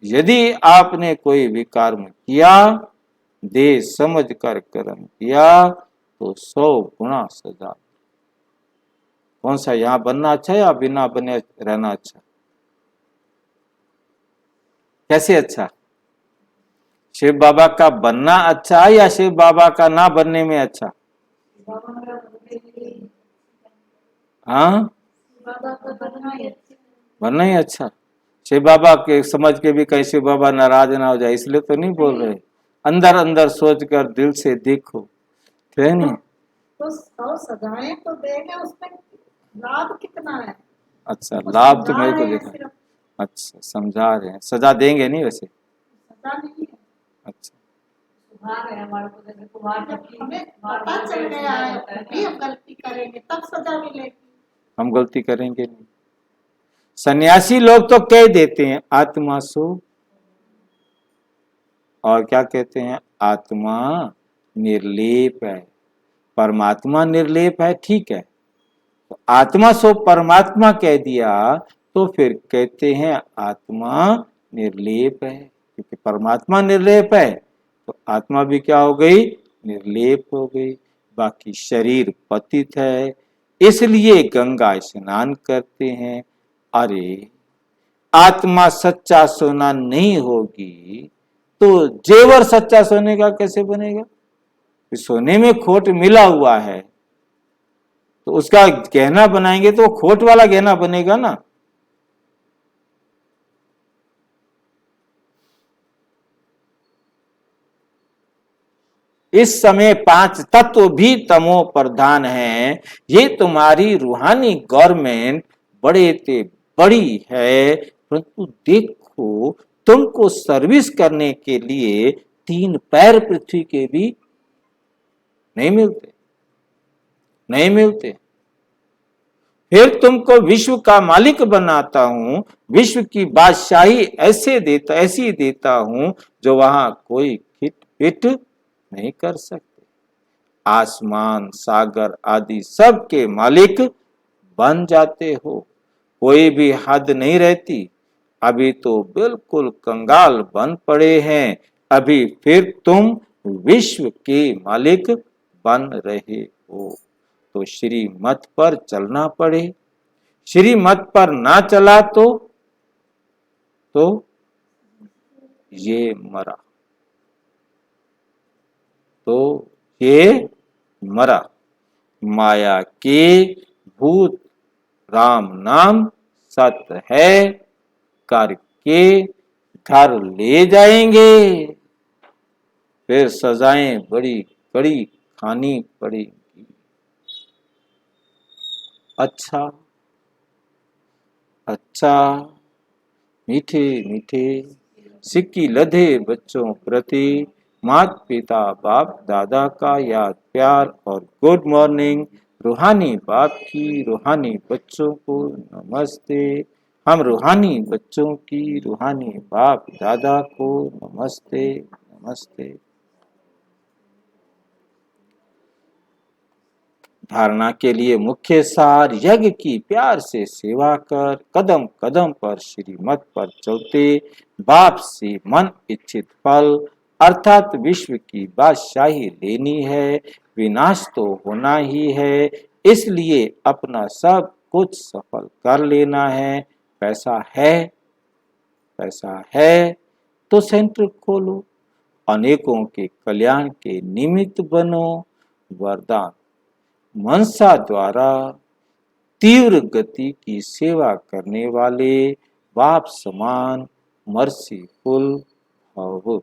यदि आपने कोई विकर्म किया, देश समझ कर कर्म किया, तो 100 गुना सजा। कौन सा, यहां बनना अच्छा है या बिना बने रहना अच्छा? कैसे अच्छा? शिव बाबा का बनना अच्छा है या शिव बाबा का ना बनने में अच्छा? हाँ, बनना ही अच्छा। शिव बाबा के समझ के भी कहीं शिव बाबा नाराज ना हो जाए, इसलिए तो नहीं बोल रहे। अंदर अंदर सोच कर दिल से देखो, है नहीं? तो 100 सजाएं तो देंगे, उसमें लाभ कितना है? अच्छा, लाभ तो मेरे को देखा। अच्छा, समझा रहे हैं, सजा देंगे नहीं वैसे? सजा नहीं है। अच्छा, हमारे को जैसे हमें पता चल गया है कि हम गलती करेंगे तब सजा मिलेगी। हम गलती करेंगे नहीं। सन्यासी लोग तो कह देते हैं आत्मा सो, और क्या कहते हैं? आत्मा निर्लेप है, परमात्मा निर्लेप है। ठीक है, तो आत्मा सो परमात्मा कह दिया, तो फिर कहते हैं आत्मा निर्लेप है। क्योंकि परमात्मा निर्लेप है तो आत्मा भी क्या हो गई? निर्लेप हो गई। बाकी शरीर पतित है, इसलिए गंगा स्नान करते हैं। अरे, आत्मा सच्चा सोना नहीं होगी तो जेवर सच्चा सोने का कैसे बनेगा? सोने में खोट मिला हुआ है, तो उसका गहना बनाएंगे तो खोट वाला गहना बनेगा ना। इस समय 5 तत्व भी तमो प्रधान हैं। ये तुम्हारी रूहानी गवर्नमेंट बड़े ते बड़ी है, परंतु देखो तुमको सर्विस करने के लिए 3 पैर पृथ्वी के भी नहीं मिलते, नहीं मिलते। फिर तुमको विश्व का मालिक बनाता हूं, विश्व की बादशाही ऐसी देता हूं जो वहां कोई खिट पिट नहीं कर सकते। आसमान सागर आदि सब के मालिक बन जाते हो, कोई भी हद नहीं रहती। अभी तो बिल्कुल कंगाल बन पड़े हैं, अभी फिर तुम विश्व के मालिक बन रहे हो। तो श्री मत पर चलना पड़े। श्री मत पर ना चला तो ये मरा, तो ये मरा। माया के भूत राम नाम सत्य है, करके घर ले जाएंगे, फिर सजाएं बड़ी कड़ी खानी पड़ेगी। अच्छा अच्छा, मीठे मीठे सिक्की लधे बच्चों प्रति माता पिता बाप दादा का याद प्यार और गुड मॉर्निंग। रूहानी बाप की रूहानी बच्चों को नमस्ते। हम रूहानी बच्चों की रूहानी बाप दादा को नमस्ते नमस्ते। धारणा के लिए मुख्य सार, यज्ञ की प्यार से सेवा कर, कदम कदम पर श्रीमत पर चलते, बाप से मन इच्छित फल अर्थात विश्व की बादशाही लेनी है, विनाश तो होना ही है, इसलिए अपना सब कुछ सफल कर लेना है। पैसा है तो सेंटर खोलो, अनेकों के कल्याण के निमित्त बनो। वरदान, मनसा द्वारा तीव्र गति की सेवा करने वाले बाप समान मर्सीफुल भव।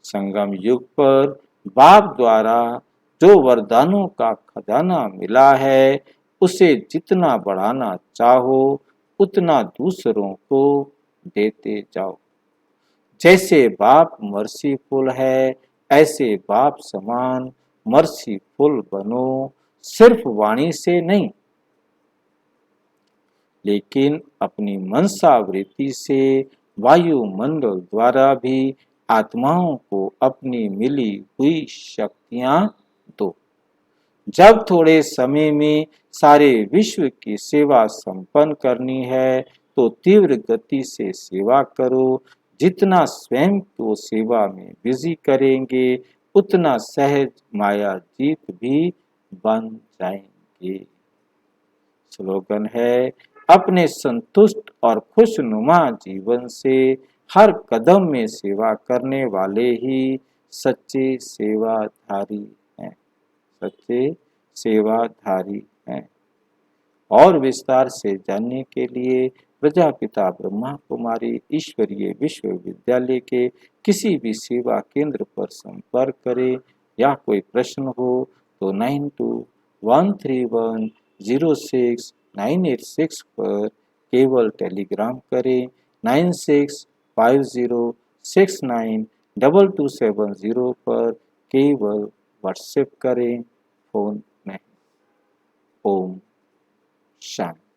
संगम युग पर बाप द्वारा जो वरदानों का खजाना मिला है, उसे जितना बढ़ाना चाहो उतना दूसरों को देते जाओ। जैसे बाप मर्सीफुल है, ऐसे बाप समान मर्सीफुल बनो, सिर्फ वाणी से नहीं, लेकिन अपनी मनसा वृत्ति से वायुमंडल द्वारा भी आत्माओं को अपनी मिली हुई शक्तियां दो। जब थोड़े समय में सारे विश्व की सेवा संपन्न करनी है, तो तीव्र गति से सेवा करो। जितना स्वयं को सेवा में बिजी करेंगे, उतना सहज माया जीत भी बन जाएंगे। स्लोगन है, अपने संतुष्ट और खुशनुमा जीवन से हर कदम में सेवा करने वाले ही सच्चे सेवाधारी हैं। सच्चे सेवाधारी हैं। और विस्तार से जानने के लिए प्रजापिता ब्रह्मा कुमारी ईश्वरीय विश्वविद्यालय के किसी भी सेवा केंद्र पर संपर्क करें, या कोई प्रश्न हो तो 9213106986 पर केवल टेलीग्राम करें। 9650692270 पर केवल व्हाट्सएप करें, फोन नहीं। ओम शांति।